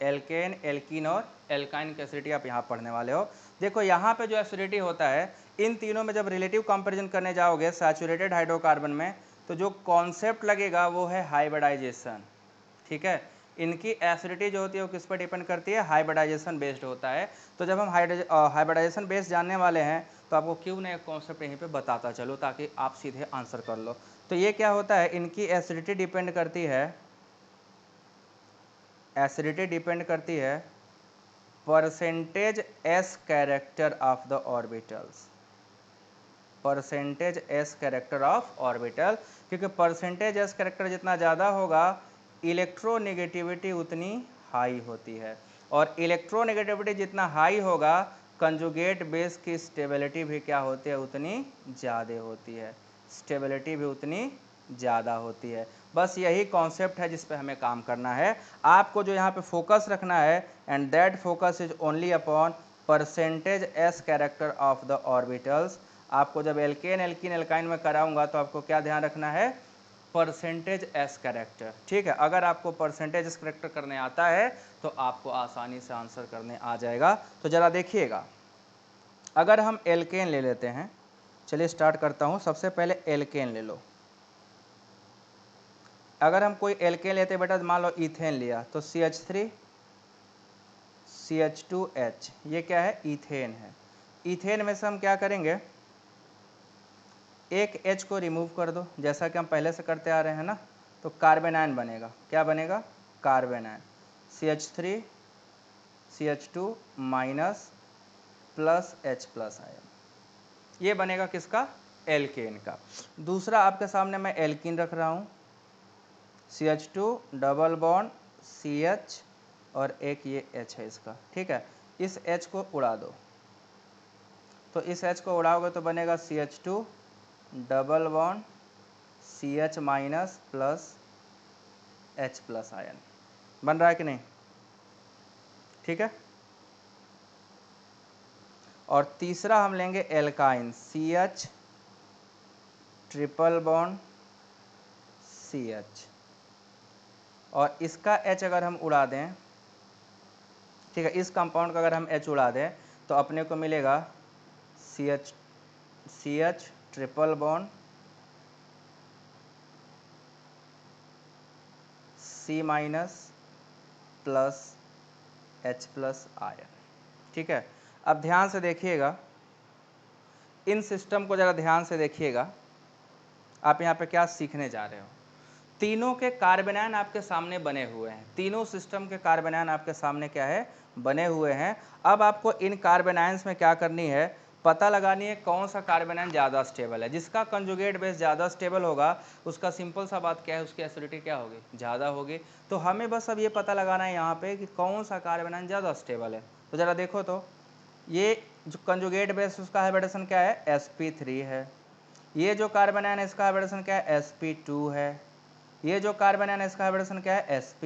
एल्केन, एल्कीन और एल्काइन की एसिडिटी आप यहाँ पढ़ने वाले हो। देखो यहाँ पे जो एसिडिटी होता है इन तीनों में जब रिलेटिव कंपैरिजन करने जाओगे सैचुरेटेड हाइड्रोकार्बन में, तो जो कॉन्सेप्ट लगेगा वो है हाइब्रिडाइजेशन, ठीक है। इनकी एसिडिटी जो होती है वो किस पर डिपेंड करती है? हाइब्रिडाइजेशन बेस्ड होता है। तो जब हम हाइब्रिडाइजेशन बेस्ड जानने वाले हैं तो आपको क्यों ना एक कॉन्सेप्ट यहीं पे बताता चलो ताकि आप सीधे आंसर कर लो। तो ये क्या होता है? इनकी एसिडिटी डिपेंड करती है एसिडिटी डिपेंड करती है percentage s character of the orbitals, percentage s character of orbital, क्योंकि परसेंटेज एस कैरेक्टर जितना ज़्यादा होगा इलेक्ट्रोनेगेटिविटी उतनी हाई होती है, और इलेक्ट्रोनेगेटिविटी जितना हाई होगा कंजुगेट बेस की स्टेबिलिटी भी क्या होती है, उतनी ज़्यादा होती है, स्टेबिलिटी भी उतनी ज़्यादा होती है। बस यही कॉन्सेप्ट है जिस पे हमें काम करना है। आपको जो यहाँ पे फोकस रखना है, and that focus is only upon percentage s character of the orbitals. आपको जब एल्केन एल्कीन एल्काइन में कराऊंगा तो आपको क्या ध्यान रखना है, परसेंटेज एस कैरेक्टर, ठीक है। अगर आपको परसेंटेज एस कैरेक्टर करने आता है तो आपको आसानी से आंसर करने आ जाएगा। तो ज़रा देखिएगा, अगर हम एल्केन ले लेते हैं, चलिए स्टार्ट करता हूँ। सबसे पहले एल्केन ले लो। अगर हम कोई एल्केन लेते बेटा, मान लो इथेन लिया, तो CH3 CH2H, ये क्या है, इथेन है। इथेन में से हम क्या करेंगे, एक H को रिमूव कर दो, जैसा कि हम पहले से करते आ रहे हैं ना, तो कार्बन आयन बनेगा। क्या बनेगा, carbon ion. CH3 CH2 minus plus H plus ion, ये बनेगा किसका, एल्केन का। दूसरा आपके सामने मैं एल्कीन रख रहा हूँ, CH2 डबल बॉन्ड CH और एक ये H है इसका, ठीक है। इस H को उड़ा दो, तो इस H को उड़ाओगे तो बनेगा CH2 double bond CH minus plus H plus ion. बन रहा है कि नहीं, ठीक है। और तीसरा हम लेंगे alkyne, CH triple bond CH, और इसका H अगर हम उड़ा दें, ठीक है, इस कंपाउंड का अगर हम H उड़ा दें तो अपने को मिलेगा CH triple bond C minus plus H plus ion, ठीक है। अब ध्यान से देखिएगा, इन सिस्टम को ज़रा ध्यान से देखिएगा। आप यहाँ पे क्या सीखने जा रहे हो, तीनों के कार्बन आयन आपके सामने बने हुए हैं, तीनों सिस्टम के कार्बन आयन आपके सामने क्या है, बने हुए हैं। अब आपको इन कार्बन आयन्स में क्या करनी है, पता लगानी है कौन सा कार्बन आयन ज़्यादा स्टेबल है। जिसका कंजुगेट बेस ज़्यादा स्टेबल होगा उसका सिंपल सा बात क्या है, उसकी एसिडिटी क्या होगी, ज़्यादा होगी। तो हमें बस अब ये पता लगाना है यहाँ पे कि कौन सा कार्बन आयन ज़्यादा स्टेबल है। तो ज़रा देखो, तो ये जो कंजुगेट बेस उसका हाइब्रिडेशन क्या है, sp3 है। ये जो कार्बन आयन है इसका हाइब्रिडेशन क्या है, sp2 है। ये जो कार्बन आयन है इसका हाइब्रिडेशन क्या है, sp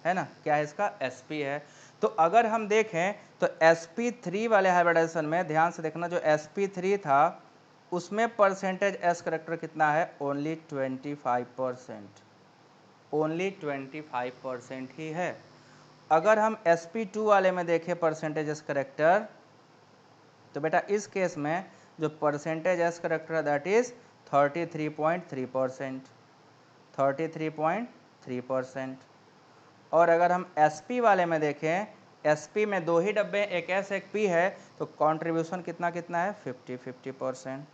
है ना, क्या है इसका, sp है। तो अगर हम देखें तो sp3 वाले हाइब्रिडेशन में ध्यान से देखना, जो sp3 था उसमें परसेंटेज s करेक्टर कितना है, ओनली 25%, ओनली 25% ही है। अगर हम sp2 वाले में देखें परसेंटेज s करेक्टर, तो बेटा इस केस में जो percentage s character that is 33.3%, 33.3%। और अगर हम sp वाले में देखें, sp में दो ही डब्बे, एक s एक p है, तो कंट्रीब्यूशन कितना कितना है, 50-50%।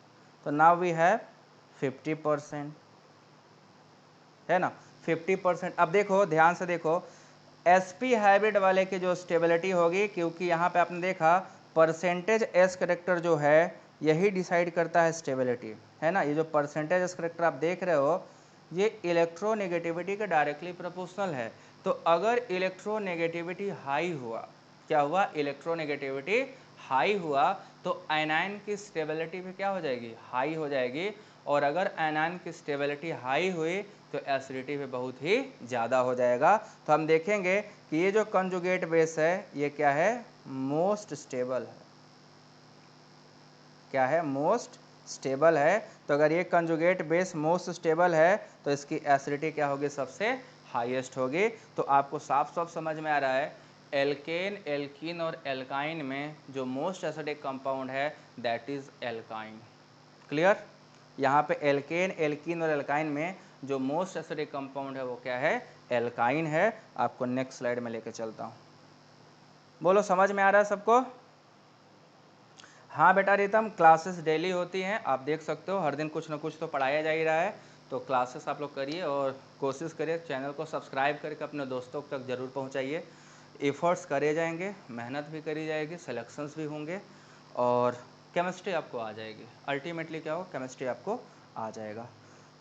तो नाउ वी हैव 50%, है ना, 50%। अब देखो ध्यान से देखो, sp हाइब्रिड वाले की जो स्टेबिलिटी होगी, क्योंकि यहाँ पे आपने देखा परसेंटेज s करेक्टर जो है यही डिसाइड करता है स्टेबिलिटी, है ना। ये जो परसेंटेज s करेक्टर आप देख रहे हो ये इलेक्ट्रोनेगेटिविटी के डायरेक्टली प्रोपोर्शनल है। तो अगर इलेक्ट्रोनेगेटिविटी हाई हुआ, क्या हुआ, इलेक्ट्रोनेगेटिविटी हाई हुआ, तो एनायन की स्टेबिलिटी भी क्या हो जाएगी, हाई हो जाएगी। और अगर एनायन की स्टेबिलिटी हाई हुई तो एसिडिटी भी बहुत ही ज़्यादा हो जाएगा। तो हम देखेंगे कि ये जो कंजुगेट बेस है ये क्या है, मोस्ट स्टेबल है, क्या है, मोस्ट स्टेबल है। तो अगर ये कंजुगेट बेस मोस्ट स्टेबल है तो इसकी एसिडिटी क्या होगी, सबसे हाईएस्ट होगी। तो आपको साफ साफ समझ में आ रहा है, एल्केन एल्कीन और एल्काइन में जो मोस्ट एसिडिक कंपाउंड है दैट इज एल्काइन। क्लियर, यहाँ पे एल्केन एल्कीन और एल्काइन में जो मोस्ट एसिडिक कंपाउंड है वो क्या है, एल्काइन है। आपको नेक्स्ट स्लाइड में लेके चलता हूँ। बोलो समझ में आ रहा है सबको, हाँ बेटा रितम, क्लासेस डेली होती हैं, आप देख सकते हो हर दिन कुछ ना कुछ तो पढ़ाया जा ही रहा है। तो क्लासेस आप लोग करिए और कोशिश करिए चैनल को सब्सक्राइब करके अपने दोस्तों तक ज़रूर पहुंचाइए। एफर्ट्स करे जाएंगे, मेहनत भी करी जाएगी, सिलेक्शंस भी होंगे और केमिस्ट्री आपको आ जाएगी। अल्टीमेटली क्या हो, केमिस्ट्री आपको आ जाएगा।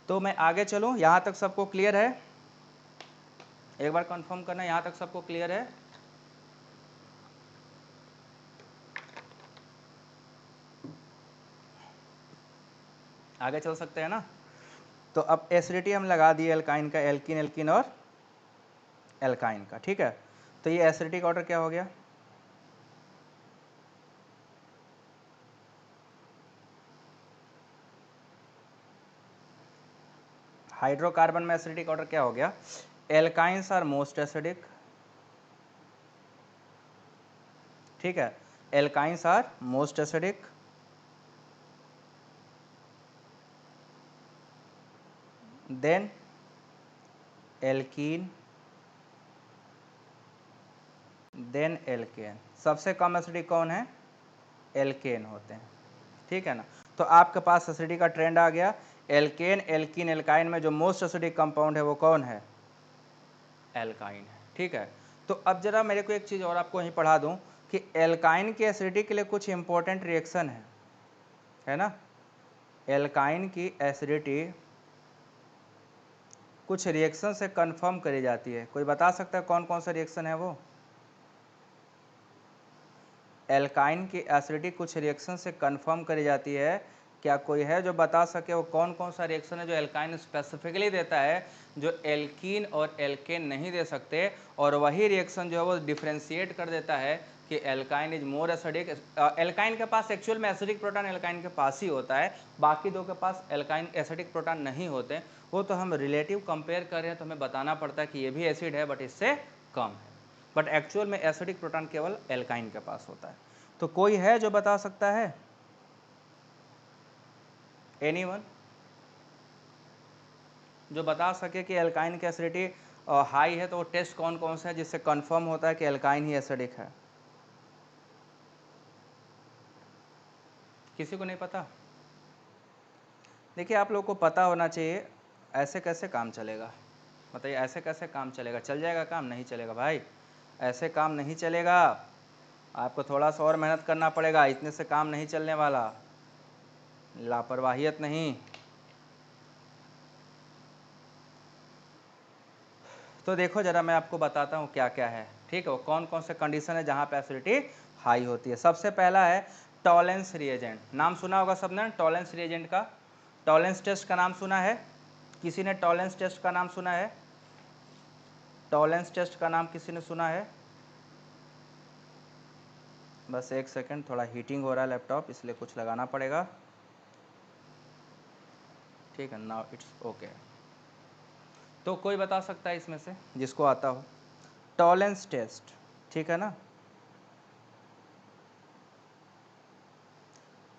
तो मैं आगे चलूँ, यहाँ तक सबको क्लियर है? एक बार कंफर्म करना, यहाँ तक सबको क्लियर है? आगे चल सकते हैं ना? तो अब एसिडिटी हम लगा दिए एल्काइन का, एल्किन एल्किन और एल्काइन का, ठीक है। तो ये एसिडिक ऑर्डर क्या हो गया? हाइड्रोकार्बन में एसिडिक ऑर्डर क्या हो गया? एल्काइंस आर मोस्ट एसिडिक, ठीक है। Alkynes are most acidic, then alkene, then alkane. सबसे कम एसिडिक कौन है? एल्केन होते हैं, ठीक है ना। तो आपके पास एसिडिक का ट्रेंड आ गया। एल्केन, एल्कीन, एल्काइन में जो मोस्ट एसिडिक कंपाउंड है वो कौन है? एल्काइन है, ठीक है। तो अब जरा मेरे को एक चीज़ और आपको वहीं पढ़ा दूं कि एल्काइन की एसिडिटी के लिए कुछ इंपॉर्टेंट रिएक्शन है ना। एल्काइन की एसिडिटी कुछ रिएक्शन से कंफर्म करी जाती है। कोई बता सकता है कौन कौन सा रिएक्शन है वो? एल्काइन की एसिडिटी कुछ रिएक्शन से कंफर्म करी जाती है, क्या कोई है जो बता सके वो कौन कौन सा रिएक्शन है जो एल्काइन स्पेसिफिकली देता है, जो एल्कीन और एल्केन नहीं दे सकते, और वही रिएक्शन जो है वो डिफ्रेंशिएट कर देता है कि alkyne is more acidic. Alkyne के पास एक्चुअल में एसिडिक प्रोटॉन एल्काइन के पास ही होता है, बाकी दो के पास एल्काइन एसिडिक प्रोटॉन नहीं होते। वो तो हम रिलेटिव कंपेयर कर रहे हैं तो हमें बताना पड़ता है कि ये भी एसिड है बट इससे कम है, बट एक्चुअल में एसिडिक प्रोटॉन केवल एल्काइन के पास होता है। तो कोई है जो बता सकता है? एनीवन जो बता सके कि एल्काइन की एसिडिटी हाई है, तो वो टेस्ट कौन कौन सा है जिससे कंफर्म होता है कि एल्काइन ही एसिडिक है? किसी को नहीं पता? देखिए, आप लोग को पता होना चाहिए। ऐसे कैसे काम चलेगा? बताइए, ऐसे कैसे काम चलेगा? चल जाएगा काम? नहीं चलेगा भाई, ऐसे काम नहीं चलेगा। आपको थोड़ा सा और मेहनत करना पड़ेगा, इतने से काम नहीं चलने वाला। लापरवाहियत नहीं। तो देखो जरा, मैं आपको बताता हूँ क्या क्या है, ठीक है। वो कौन कौन से कंडीशन है जहाँ पे एसिडिटी हाई होती है। सबसे पहला है टॉलेंस रिएजेंट। नाम सुना होगा सबने टॉलेंस रिएजेंट का। टॉलेंस टेस्ट का नाम सुना है? किसी ने टॉलेंस टेस्ट का नाम सुना है? टॉलेंस टेस्ट का नाम किसी ने सुना है? बस एक सेकंड, थोड़ा हीटिंग हो रहा है लैपटॉप, इसलिए कुछ लगाना पड़ेगा, ठीक है। Now it's okay. तो कोई बता सकता है इसमें से जिसको आता हो? टॉलेंस टेस्ट, ठीक है ना।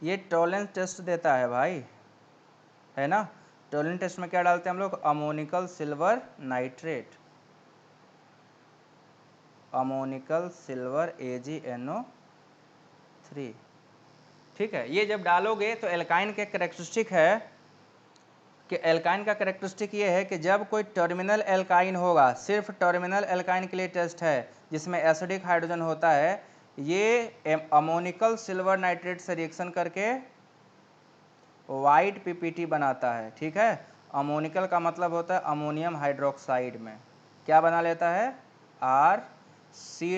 ये टॉलेंस टेस्ट देता है भाई, है ना। टॉलेंस टेस्ट में क्या डालते हैं हम लोग? Ammoniacal silver nitrate, ammoniacal silver AgNO3, ठीक है। ये जब डालोगे तो एल्काइन का कैरेक्टरिस्टिक है कि एल्काइन का कैरेक्टरिस्टिक ये है कि जब कोई टर्मिनल एल्काइन होगा, सिर्फ टर्मिनल एल्काइन के लिए टेस्ट है जिसमें एसिडिक हाइड्रोजन होता है, ये अमोनिकल सिल्वर नाइट्रेट से रिएक्शन करके वाइट पीपीटी बनाता है, ठीक है। अमोनिकल का मतलब होता है अमोनियम हाइड्रोक्साइड में क्या बना लेता है? RC∼C-,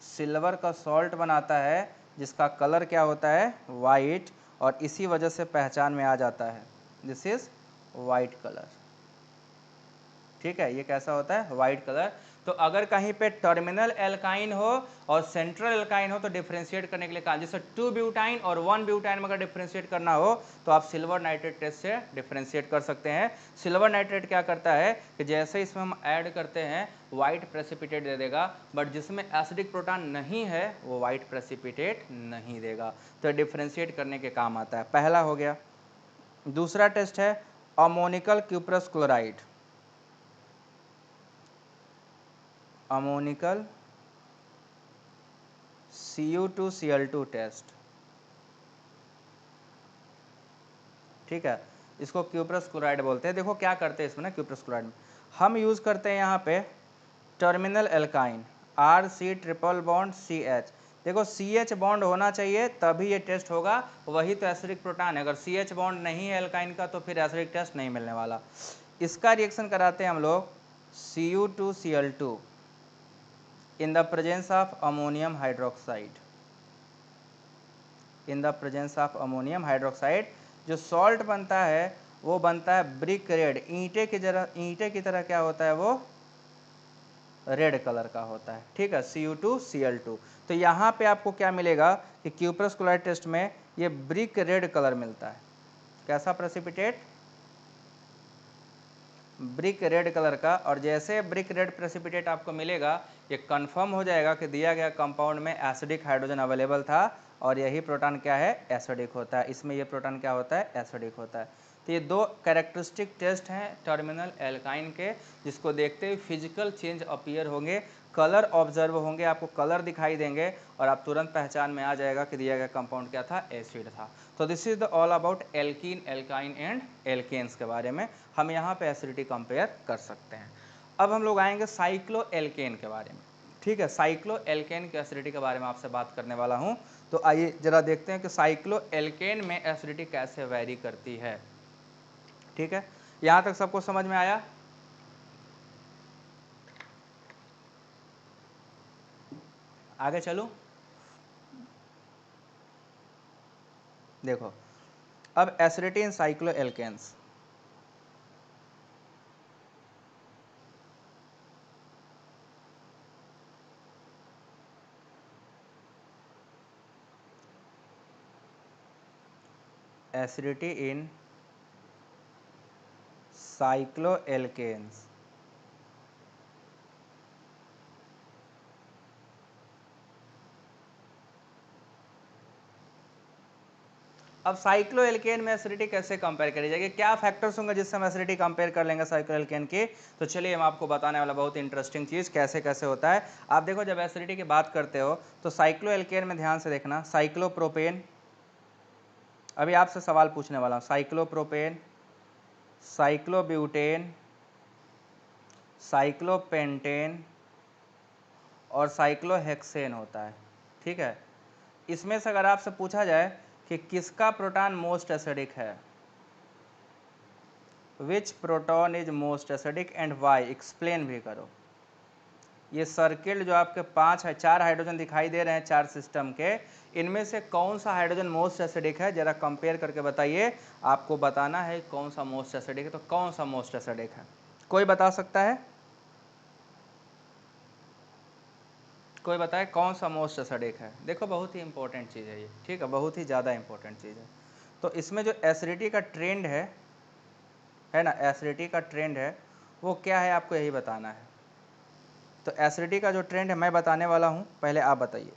सिल्वर का सॉल्ट बनाता है जिसका कलर क्या होता है? वाइट, और इसी वजह से पहचान में आ जाता है, दिस इज वाइट कलर, ठीक है। ये कैसा होता है? White colour. तो अगर कहीं पे टर्मिनल एल्काइन हो और सेंट्रल एल्काइन हो तो डिफ्रेंशिएट करने के लिए कहा, जैसे 2 ब्यूटाइन और 1 ब्यूटाइन में अगर डिफ्रेंशिएट करना हो तो आप सिल्वर नाइट्रेट टेस्ट से डिफ्रेंशिएट कर सकते हैं। सिल्वर नाइट्रेट क्या करता है कि जैसे इसमें हम ऐड करते हैं वाइट प्रेसिपिटेट दे देगा, बट जिसमें एसिडिक प्रोटॉन नहीं है वो वाइट प्रेसिपिटेट नहीं देगा। तो डिफ्रेंशिएट करने के काम आता है। पहला हो गया। दूसरा टेस्ट है ammoniacal cuprous chloride, ammoniacal Cu2Cl2 test, ठीक है। इसको क्यूप्रस क्लोराइड बोलते हैं। देखो क्या करते हैं इसमें ना, क्यूप्रस क्लोराइड में हम यूज़ करते हैं यहाँ पे terminal alkyne RC triple bond CH। देखो CH बॉन्ड होना चाहिए तभी ये टेस्ट होगा, वही तो एसिडिक प्रोटॉन है। अगर CH बॉन्ड नहीं है एल्काइन का तो फिर एसिडिक टेस्ट नहीं मिलने वाला। इसका रिएक्शन कराते हैं हम लोग Cu2Cl2 in the presence of ammonium hydroxide. In the presence of ammonium hydroxide जो सॉल्ट बनता है वो बनता है ब्रिक रेड, ईंटे की तरह क्या होता है वो रेड कलर का होता है, ठीक है, Cu2Cl2। तो यहाँ पे आपको क्या मिलेगा कि क्यूप्रस क्लोराइड टेस्ट में ये ब्रिक रेड कलर मिलता है। कैसा प्रेसिपिटेट? ब्रिक रेड कलर का। और जैसे ब्रिक रेड प्रेसिपिटेट आपको मिलेगा ये कंफर्म हो जाएगा कि दिया गया कंपाउंड में एसिडिक हाइड्रोजन अवेलेबल था और यही प्रोटॉन क्या है, एसिडिक होता है। इसमें ये प्रोटॉन क्या होता है, एसिडिक होता है। तो ये दो कैरेक्टरिस्टिक टेस्ट हैं टर्मिनल एल्काइन के, जिसको देखते हुए फिजिकल चेंज अपीयर होंगे, कलर ऑब्जर्व होंगे, आपको कलर दिखाई देंगे और आप तुरंत पहचान में आ जाएगा कि दिया गया कंपाउंड क्या था, एसिड था। तो this is the all about alkene, alkyne and alkanes के बारे में। हम यहाँ पे एसिडिटी कंपेयर कर सकते हैं। अब हम लोग आएंगे साइक्लो एल्केन के बारे में, ठीक है। साइक्लो एल्केन की एसिडिटी के बारे में आपसे बात करने वाला हूँ। तो आइए जरा देखते हैं कि साइक्लो एल्केन में एसिडिटी कैसे वेरी करती है, ठीक है। यहाँ तक सबको समझ में आया? आगे चलूं? देखो अब acidity in cycloalkanes. Acidity in cycloalkanes. अब साइक्लो एल्केन में एसिडिटी कैसे कंपेयर करी जाएगी, क्या फैक्टर्स होंगे जिससे हम एसिडिटी कंपेयर कर लेंगे साइक्लो एल्केन की? तो चलिए हम आपको बताने वाला बहुत इंटरेस्टिंग चीज़ कैसे कैसे होता है। आप देखो जब एसिडिटी की बात करते हो तो साइक्लो एल्केन में ध्यान से देखना, साइक्लोप्रोपेन, अभी आपसे सवाल पूछने वाला हूँ, साइक्लोप्रोपेन, साइक्लोब्यूटेन, साइक्लोपेंटेन और साइक्लोहेक्सेन होता है, ठीक है। इसमें से अगर आपसे पूछा जाए कि किसका प्रोटॉन मोस्ट एसिडिक है, which proton is most acidic and why, explain भी करो। ये सर्किल जो आपके 4 हाइड्रोजन दिखाई दे रहे हैं 4 सिस्टम के, इनमें से कौन सा हाइड्रोजन मोस्ट एसिडिक है, जरा कंपेयर करके बताइए। आपको बताना है कौन सा मोस्ट एसिडिक है, तो कौन सा मोस्ट एसिडिक है, कोई बता सकता है? कोई बताए कौन सा मोस्ट एसिडिक है? देखो बहुत ही इंपॉर्टेंट चीज़ है ये, ठीक है, बहुत ही ज़्यादा इंपॉर्टेंट चीज़ है। तो इसमें जो एसिडिटी का ट्रेंड है ना, एसिडिटी का ट्रेंड है वो क्या है, आपको यही बताना है। तो एसिडिटी का जो ट्रेंड है मैं बताने वाला हूँ, पहले आप बताइए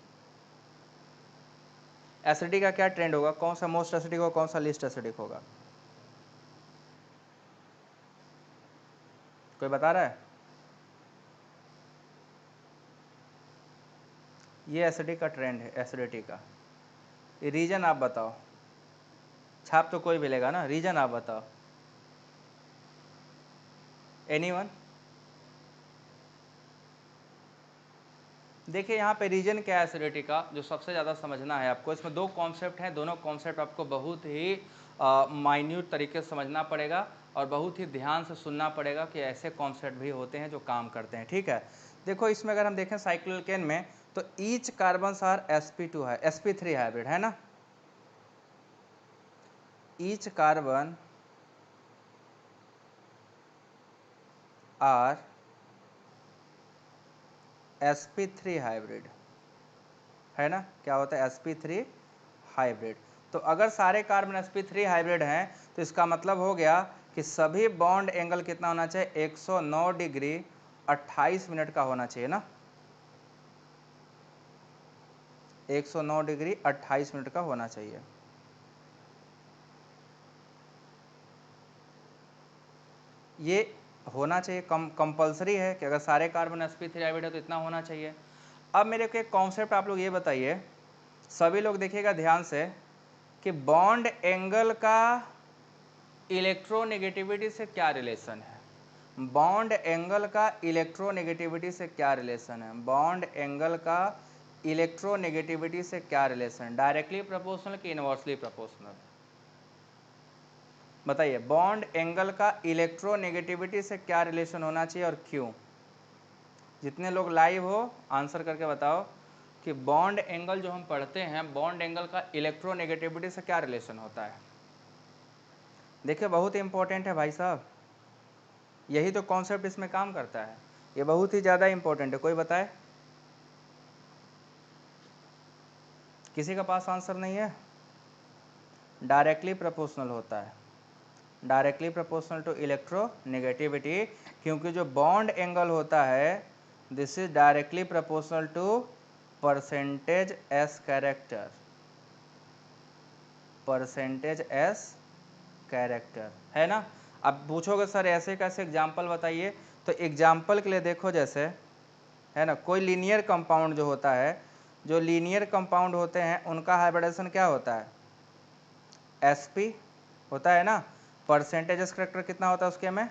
एसिडिटी का क्या ट्रेंड होगा, कौन सा मोस्ट एसिडिक होगा, कौन सा लीस्ट एसिडिक होगा, कोई बता रहा है? ये एसिडिक का ट्रेंड है, एसिडिटी का। रीजन आप बताओ, छाप तो कोई भी लेगा ना, रीजन आप बताओ, एनीवन? देखिए यहाँ पे रीजन क्या है एसिडिटी का, जो सबसे ज़्यादा समझना है आपको। इसमें दो कॉन्सेप्ट हैं, दोनों कॉन्सेप्ट आपको बहुत ही माइन्यूट तरीके से समझना पड़ेगा और बहुत ही ध्यान से सुनना पड़ेगा कि ऐसे कॉन्सेप्ट भी होते हैं जो काम करते हैं, ठीक है। देखो इसमें अगर हम देखें साइक्लोएल्केन में तो ईच कार्बन आर sp2 है, sp3 हाइब्रिड है ना, each carbon are sp3 hybrid है ना, क्या होता है, sp3 हाइब्रिड। तो अगर सारे कार्बन sp3 हाइब्रिड हैं तो इसका मतलब हो गया कि सभी बॉन्ड एंगल कितना होना चाहिए, 109 डिग्री 28 मिनट का होना चाहिए ना, 109 डिग्री 28 मिनट का होना चाहिए। ये होना चाहिए, कंपलसरी है कि अगर सारे कार्बन sp3 हाइब्रिड है तो इतना होना चाहिए। अब मेरे को एक कॉन्सेप्ट आप लोग ये बताइए, सभी लोग देखिएगा ध्यान से, कि बॉन्ड एंगल का इलेक्ट्रोनेगेटिविटी से क्या रिलेशन है? बॉन्ड एंगल का इलेक्ट्रोनेगेटिविटी से क्या रिलेशन है? बॉन्ड एंगल का इलेक्ट्रोनेगेटिविटी से क्या रिलेशन? डायरेक्टली प्रोपोर्शनल कि इनवर्सली प्रोपोर्शनल? बताइए, बॉन्ड एंगल का इलेक्ट्रोनेगेटिविटी से क्या रिलेशन होना चाहिए और क्यों? जितने लोग लाइव हो आंसर करके बताओ कि बॉन्ड एंगल जो हम पढ़ते हैं, बॉन्ड एंगल का इलेक्ट्रोनेगेटिविटी से क्या रिलेशन होता है? देखिए, बहुत इंपॉर्टेंट है भाई साहब, यही तो कॉन्सेप्ट इसमें काम करता है, ये बहुत ही ज़्यादा इंपॉर्टेंट है। कोई बताए? किसी का पास आंसर नहीं है? डायरेक्टली प्रोपोर्शनल होता है, डायरेक्टली प्रोपोर्शनल टू इलेक्ट्रोनेगेटिविटी, क्योंकि जो बॉन्ड एंगल होता है this is directly proportional to percentage s character, percentage s character, है ना। अब पूछोगे सर ऐसे कैसे एग्जाम्पल बताइए, तो एग्जाम्पल के लिए देखो, जैसे है ना, कोई लीनियर कंपाउंड जो होता है, जो लीनियर कंपाउंड होते हैं उनका हाइब्रिडेशन क्या होता है? sp होता है ना। परसेंटेज करेक्टर कितना होता है उसके में?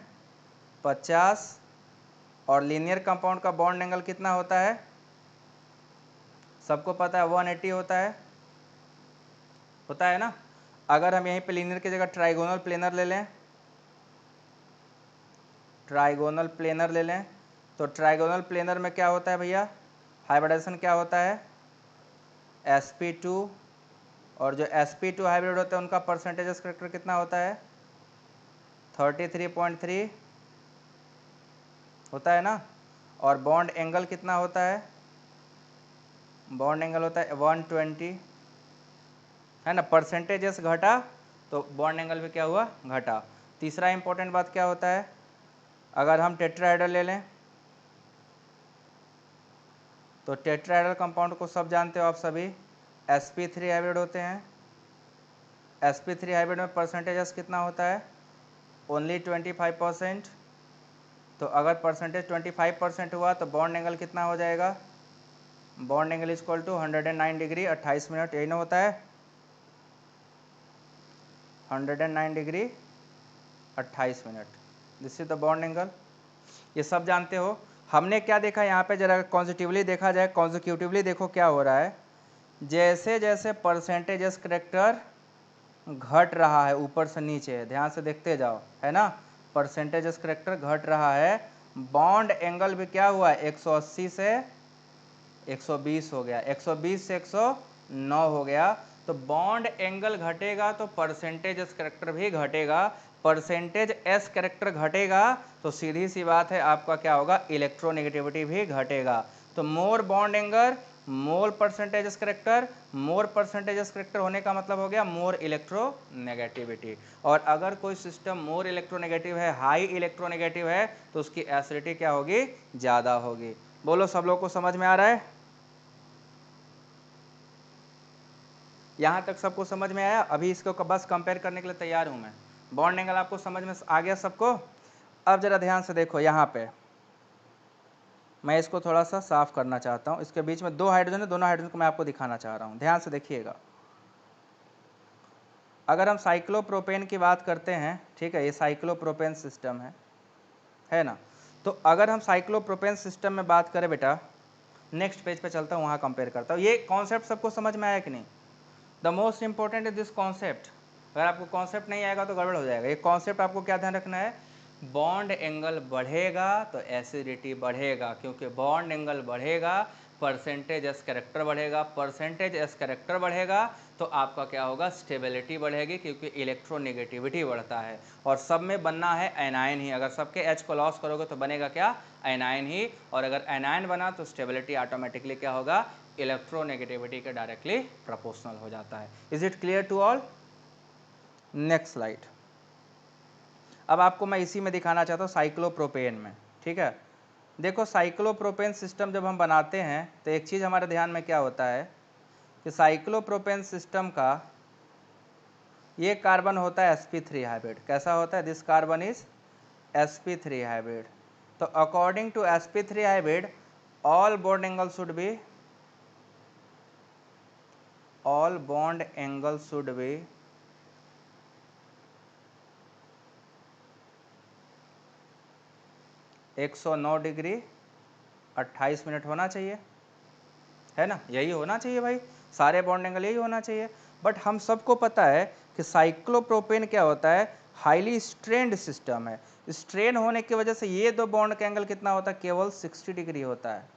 50। और लीनियर कंपाउंड का बॉन्ड एंगल कितना होता है? सबको पता है 180 होता है ना। अगर हम यहीं पे लीनियर की जगह ट्राइगोनल प्लेनर ले लें, ट्राइगोनल प्लेनर ले लें, तो ट्राइगोनल प्लेनर में क्या होता है भैया? हाइब्रिडेशन क्या होता है? sp2। और जो sp2 हाइब्रिड होता है उनका परसेंटेज करेक्टर कितना होता है? 33.3 होता है ना। और बॉन्ड एंगल कितना होता है? बॉन्ड एंगल होता है 120, है ना। परसेंटेजेस घटा तो बॉन्ड एंगल भी क्या हुआ? घटा। तीसरा इंपॉर्टेंट बात क्या होता है? अगर हम टेट्राहेड्रल ले लें, तो टेट्राहेड्रल कंपाउंड को सब जानते हो आप सभी, sp3 हाइब्रिड होते हैं। sp3 हाइब्रिड में परसेंटेजेस कितना होता है? ओनली 25%। तो अगर परसेंटेज 25% हुआ तो बॉन्ड एंगल कितना हो जाएगा? Bond angle is equal to 109 degree 28 minute, यही ना होता है? 109 degree 28 minute, this is the bond angle. ये सब जानते हो। हमने क्या देखा यहाँ पे, जरा कॉन्जिटिवली देखा जाए, कॉन्जिक्यूटिवली देखो क्या हो रहा है। जैसे जैसे परसेंटेज करेक्टर घट रहा है ऊपर से नीचे, ध्यान से देखते जाओ, है ना। परसेंटेज करेक्टर घट रहा है, बॉन्ड एंगल भी क्या हुआ है? 180 से 120 हो गया, 120 से 109 हो गया। तो बॉन्ड एंगल घटेगा तो परसेंटेज एस करेक्टर भी घटेगा, परसेंटेज एस करेक्टर घटेगा तो सीधी सी बात है आपका क्या होगा? इलेक्ट्रोनेगेटिविटी भी घटेगा। तो मोर बॉन्ड एंगल, मोर परसेंटेज करेक्टर, मोर परसेंटेज करेक्टर होने का मतलब हो गया मोर इलेक्ट्रोनेगेटिविटी। और अगर कोई सिस्टम मोर इलेक्ट्रोनेगेटिव है, हाई इलेक्ट्रोनेगेटिव है, तो उसकी एसिडिटी क्या होगी? ज़्यादा होगी। बोलो, सब लोग को समझ में आ रहा है? यहाँ तक सबको समझ में आया? अभी इसको बस कंपेयर करने के लिए तैयार हूँ मैं। बॉन्ड एंगल आपको समझ में आ गया सबको? अब जरा ध्यान से देखो, यहाँ पे मैं इसको थोड़ा सा साफ करना चाहता हूँ। इसके बीच में दो हाइड्रोजन है, दोनों हाइड्रोजन को मैं आपको दिखाना चाह रहा हूँ, ध्यान से देखिएगा। अगर हम साइक्लोप्रोपेन की बात करते हैं, ठीक है, ये साइक्लोप्रोपेन सिस्टम है ना। तो अगर हम साइक्लोप्रोपेन सिस्टम में बात करें बेटा, नेक्स्ट पेज पे चलता हूँ, वहाँ कंपेयर करता हूँ। ये कॉन्सेप्ट सबको समझ में आया कि नहीं? The most important is this concept. अगर आपको कॉन्सेप्ट नहीं आएगा तो गड़बड़ हो जाएगा। ये कॉन्सेप्ट आपको क्या ध्यान रखना है? बॉन्ड एंगल बढ़ेगा तो एसिडिटी बढ़ेगा, क्योंकि बॉन्ड एंगल बढ़ेगा परसेंटेज एस कैरेक्टर बढ़ेगा, परसेंटेज एस कैरेक्टर बढ़ेगा तो आपका क्या होगा? स्टेबिलिटी बढ़ेगी, क्योंकि इलेक्ट्रोनेगेटिविटी बढ़ता है। और सब में बनना है एनायन ही। अगर सबके एच को लॉस करोगे तो बनेगा क्या? एनायन ही। और अगर एनायन बना तो स्टेबिलिटी ऑटोमेटिकली क्या होगा? इलेक्ट्रोनेगेटिविटी के डायरेक्टली प्रोपोर्शनल हो जाता है। Is it clear to all? Next slide. अब आपको मैं इसी में दिखाना चाहता हूँ, साइक्लोप्रोपेन में, ठीक है। देखो, साइक्लोप्रोपेन सिस्टम जब हम बनाते हैं तो एक चीज़ हमारे ध्यान में क्या होता है कि साइक्लोप्रोपेन सिस्टम का ये कार्बन होता है sp3 हाइब्रिड। कैसा होता है? This carbon is sp3 hybrid. तो according to sp3 hybrid all bond angle should be all bond angle should be 109 degree 28 minute होना चाहिए, है ना, यही होना चाहिए भाई, सारे बॉन्ड एंगल यही होना चाहिए। बट हम सबको पता है कि साइक्लोप्रोपेन क्या होता है, हाईली स्ट्रेन्ड सिस्टम है। स्ट्रेन होने की वजह से ये दो बॉन्ड का एंगल कितना होता है, केवल 60 डिग्री होता है।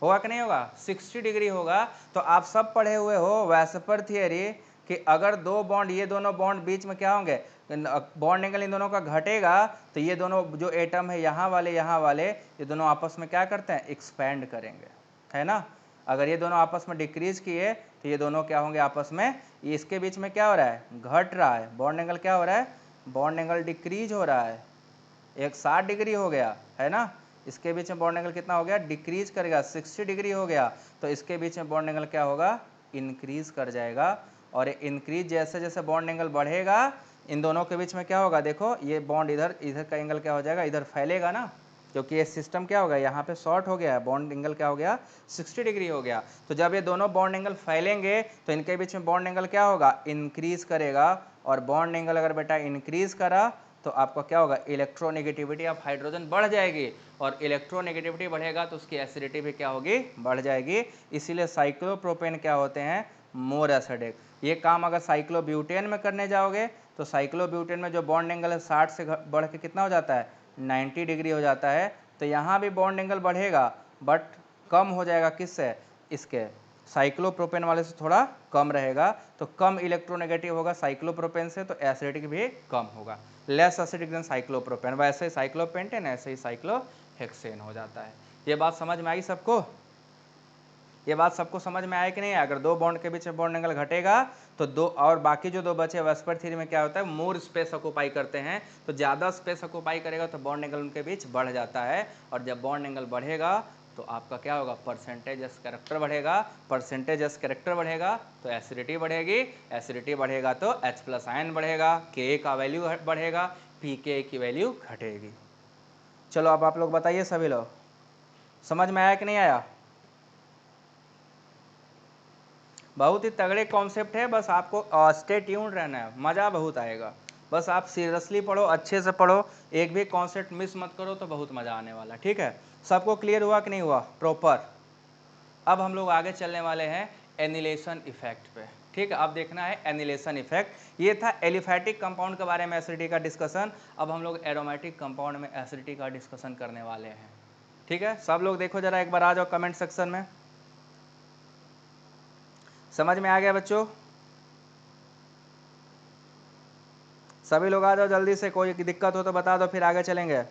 होगा कि नहीं होगा, 60 डिग्री होगा। तो आप सब पढ़े हुए हो वैस्पर थियरी कि अगर दो बॉन्ड, ये दोनों बॉन्ड बीच में क्या होंगे, बॉन्ड एंगल इन दोनों का घटेगा, तो ये दोनों जो एटम है यहाँ वाले ये दोनों आपस में क्या करते हैं, एक्सपैंड करेंगे, है ना। अगर ये दोनों आपस में डिक्रीज किए तो ये दोनों क्या होंगे आपस में, इसके बीच में क्या हो रहा है, घट रहा है, बॉन्ड एंगल क्या हो रहा है, बॉन्ड एंगल डिक्रीज हो रहा है। एक 60 डिग्री हो गया, है ना, इसके बीच में बॉन्ड एंगल कितना हो गया, डिक्रीज करेगा, 60 डिग्री हो गया, तो इसके बीच में बॉन्ड एंगल क्या होगा, इंक्रीज कर जाएगा। और इंक्रीज जैसे जैसे बॉन्ड एंगल बढ़ेगा, इन दोनों के बीच में क्या होगा, देखो ये बॉन्ड इधर इधर का एंगल क्या हो जाएगा, इधर फैलेगा ना, क्योंकि ये सिस्टम क्या हो गया, यहाँ पे शॉर्ट हो गया, बॉन्ड एंगल क्या हो गया, 60 डिग्री हो गया। तो जब ये दोनों बॉन्ड एंगल फैलेंगे तो इनके बीच में बॉन्ड एंगल क्या होगा, इंक्रीज करेगा। और बॉन्ड एंगल अगर बेटा इंक्रीज करा तो आपका क्या होगा, इलेक्ट्रोनेगेटिविटी ऑफ हाइड्रोजन बढ़ जाएगी, और इलेक्ट्रोनेगेटिविटी बढ़ेगा तो उसकी एसिडिटी भी क्या होगी, बढ़ जाएगी। इसीलिए साइक्लोप्रोपेन क्या होते हैं, मोर एसिडिक। ये काम अगर साइक्लोब्यूटेन में करने जाओगे तो साइक्लोब्यूटेन में जो बॉन्ड एंगल है 60 से बढ़ के कितना हो जाता है, 90 डिग्री हो जाता है। तो यहाँ भी बॉन्ड एंगल बढ़ेगा बट कम हो जाएगा, किससे, इसके साइक्लोप्रोपेन वाले से थोड़ा कम रहेगा, तो कम इलेक्ट्रोनेगेटिव होगा साइक्लोप्रोपेन से, तो एसिडिक भी कम होगा, लेस एसिडिक देन साइक्लोप्रोपेन। वैसे ही साइक्लोपेंटेन, ऐसे ही साइक्लोहेक्सेन हो जाता है। ये बात समझ में आई सबको, ये बात सबको समझ में आया कि नहीं। अगर दो बॉन्ड के बीच में बॉन्ड एंगल घटेगा तो दो और बाकी जो दो बचे वेस्पर थ्योरी में क्या होता है, मोर स्पेस ऑक्यूपाई करते हैं, तो ज़्यादा स्पेस ऑक्यूपाई करेगा तो बॉन्ड एंगल उनके बीच बढ़ जाता है। और जब बॉन्ड एंगल बढ़ेगा तो आपका क्या होगा, परसेंटेज कैरेक्टर बढ़ेगा, परसेंटेज कैरेक्टर बढ़ेगा तो एसिडिटी बढ़ेगी, एसिडिटी बढ़ेगा तो H+ आयन बढ़ेगा, Ka का वैल्यू बढ़ेगा, Pka की वैल्यू घटेगी। चलो अब आप लोग बताइए, सभी लोग समझ में आया कि नहीं आया। बहुत ही तगड़े कॉन्सेप्ट है, बस आपको स्टे ट्यून्ड रहना है, मज़ा बहुत आएगा। बस आप सीरियसली पढ़ो, अच्छे से पढ़ो, एक भी कॉन्सेप्ट मिस मत करो, तो बहुत मज़ा आने वाला। ठीक है, सबको क्लियर हुआ कि नहीं हुआ प्रॉपर। अब हम लोग आगे चलने वाले हैं एनिलेशन इफेक्ट पे। ठीक है, अब देखना है एनिलेशन इफेक्ट। ये था एलिफैटिक कंपाउंड के बारे में एसिडिटी का डिस्कशन। अब हम लोग एरोमेटिक कंपाउंड में एसिडिटी का डिस्कशन करने वाले हैं। ठीक है, सब लोग देखो जरा, एक बार आ जाओ कमेंट सेक्शन में। समझ में आ गया बच्चों, सभी लोग आ जाओ जल्दी से, कोई दिक्कत हो तो बता दो, फिर आगे चलेंगे।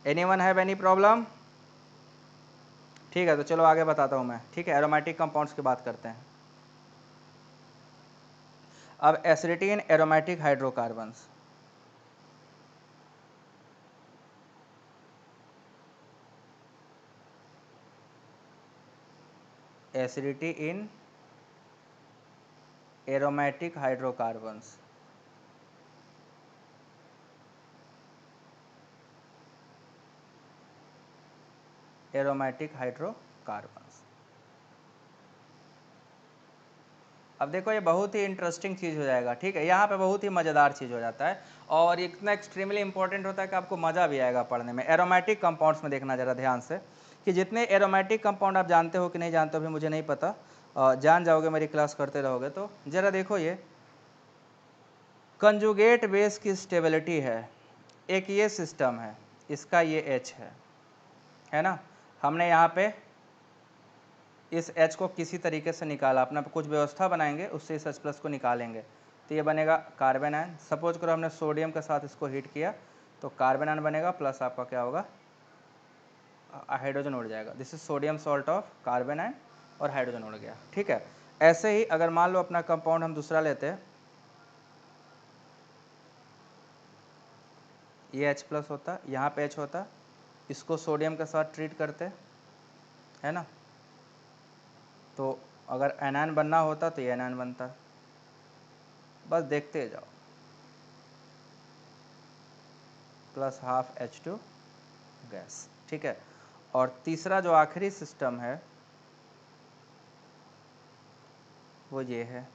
Anyone have any problem. ठीक है, तो चलो आगे बताता हूँ मैं। ठीक है, एरोमेटिक कंपाउंड्स की बात करते हैं। अब एसिडिटी इन एरोमेटिक हाइड्रोकार्बन्स। एसिडिटी इन एरोमेटिक हाइड्रोकार्बन्स। Aromatic hydrocarbons. अब देखो ये बहुत ही इंटरेस्टिंग चीज़ हो जाएगा। ठीक है, यहाँ पे बहुत ही मज़ेदार चीज़ हो जाता है, और इतना एक्सट्रीमली इंपॉर्टेंट होता है कि आपको मज़ा भी आएगा पढ़ने में। एरोमेटिक कंपाउंड्स में देखना ज़रा ध्यान से कि जितने एरोमेटिक कंपाउंड आप जानते हो कि नहीं जानते हो भी मुझे नहीं पता, जान जाओगे मेरी क्लास करते रहोगे तो। ज़रा देखो, ये कंजुगेट बेस की स्टेबिलिटी है, एक ये सिस्टम है, इसका ये H है ना। हमने यहाँ पे इस H को किसी तरीके से निकाला, अपना कुछ व्यवस्था बनाएंगे, उससे इस H+ को निकालेंगे, तो ये बनेगा कार्बन आयन। सपोज करो हमने सोडियम के साथ इसको हीट किया तो कार्बन आयन बनेगा, प्लस आपका क्या होगा, हाइड्रोजन उड़ जाएगा। This is sodium salt of carbon ion, और हाइड्रोजन उड़ गया। ठीक है, ऐसे ही अगर मान लो अपना कंपाउंड हम दूसरा लेते हैं, ये H+ होता, यहाँ पे H होता, इसको सोडियम के साथ ट्रीट करते, है ना, तो अगर एनायन बनना होता तो ये एनायन बनता। बस देखते जाओ, +½ H2 गैस। ठीक है, और तीसरा जो आखिरी सिस्टम है, वो ये है।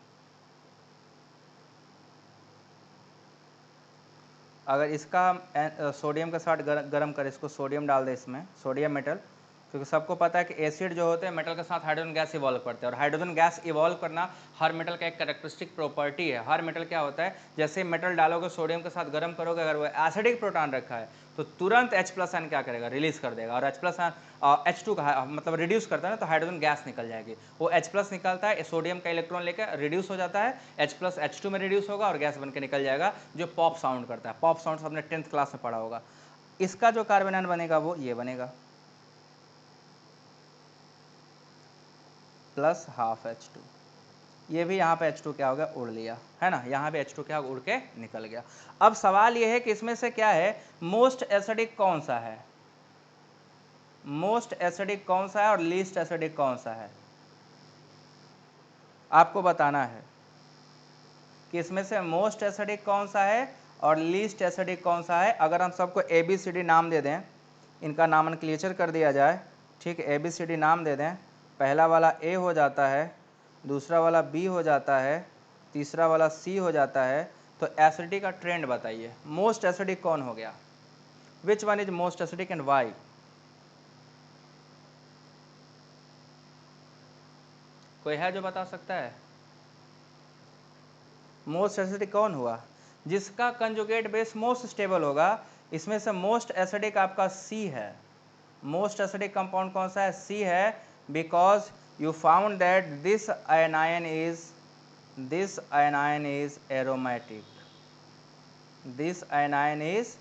अगर इसका हम सोडियम के साथ गर्म करें, इसको सोडियम डाल दें इसमें, सोडियम मेटल, क्योंकि सबको पता है कि एसिड जो होते हैं मेटल के साथ हाइड्रोजन गैस इवॉल्व करते हैं, और हाइड्रोजन गैस इवॉल्व करना हर मेटल का एक कैरेक्टरिस्टिक प्रॉपर्टी है। हर मेटल क्या होता है, जैसे ही मेटल डालोगे सोडियम के साथ गर्म करोगे, अगर वो एसिडिक प्रोटॉन रखा है तो तुरंत H+N क्या करेगा, रिलीज कर देगा, और H+N H2 का मतलब रिड्यूस करता है ना, तो हाइड्रोजन गैस निकल जाएगी। वो H+ निकलता है, सोडियम का इलेक्ट्रॉन लेकर रिड्यूस हो जाता है, H+ H2 में रिड्यूस होगा और गैस बन के निकल जाएगा, जो पॉप साउंड करता है। पॉप साउंड आपने 10th क्लास में पढ़ा होगा। इसका जो कार्बन आयन बनेगा वो ये बनेगा, +12H2। ये भी यहाँ पे H2 क्या हो गया, उड़ लिया, है ना, यहाँ पे H2 क्या उड़ के निकल गया। अब सवाल ये है कि इसमें से क्या है, मोस्ट एसिडिक कौन सा है, मोस्ट एसिडिक कौन सा है और लीस्ट एसिडिक कौन सा है, आपको बताना है कि इसमें से मोस्ट एसिडिक कौन सा है और लीस्ट एसिडिक कौन सा है। अगर हम सबको ABCD नाम दे दें, इनका नामनक्लेचर कर दिया जाए, ठीक है, ABCD नाम दे दें, पहला वाला A हो जाता है, दूसरा वाला B हो जाता है, तीसरा वाला C हो जाता है, तो एसिडिटी का ट्रेंड बताइए, मोस्ट एसिडिक कौन हो गया, which one is most acidic and why. कोई है जो बता सकता है, मोस्ट एसिडिक कौन हुआ, जिसका कंजुगेट बेस मोस्ट स्टेबल होगा। इसमें से मोस्ट एसिडिक आपका C है, मोस्ट एसिडिक कंपाउंड कौन सा है, C है, because you found that this anion is aromatic, this anion is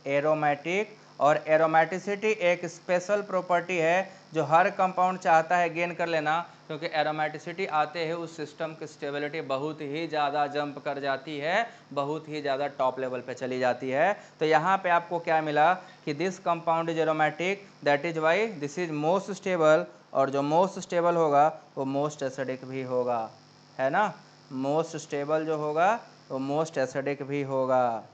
aromatic, और एरोमेटिसिटी एक स्पेशल प्रॉपर्टी है जो हर कंपाउंड चाहता है गेन कर लेना, क्योंकि एरोमेटिसिटी आते ही उस सिस्टम की स्टेबिलिटी बहुत ही ज़्यादा जंप कर जाती है, बहुत ही ज़्यादा टॉप लेवल पे चली जाती है। तो यहाँ पे आपको क्या मिला कि this compound is aromatic, that is why this is most stable, और जो मोस्ट स्टेबल होगा वो मोस्ट एसिडिक भी होगा, है ना, मोस्ट स्टेबल जो होगा वो मोस्ट एसिडिक भी होगा।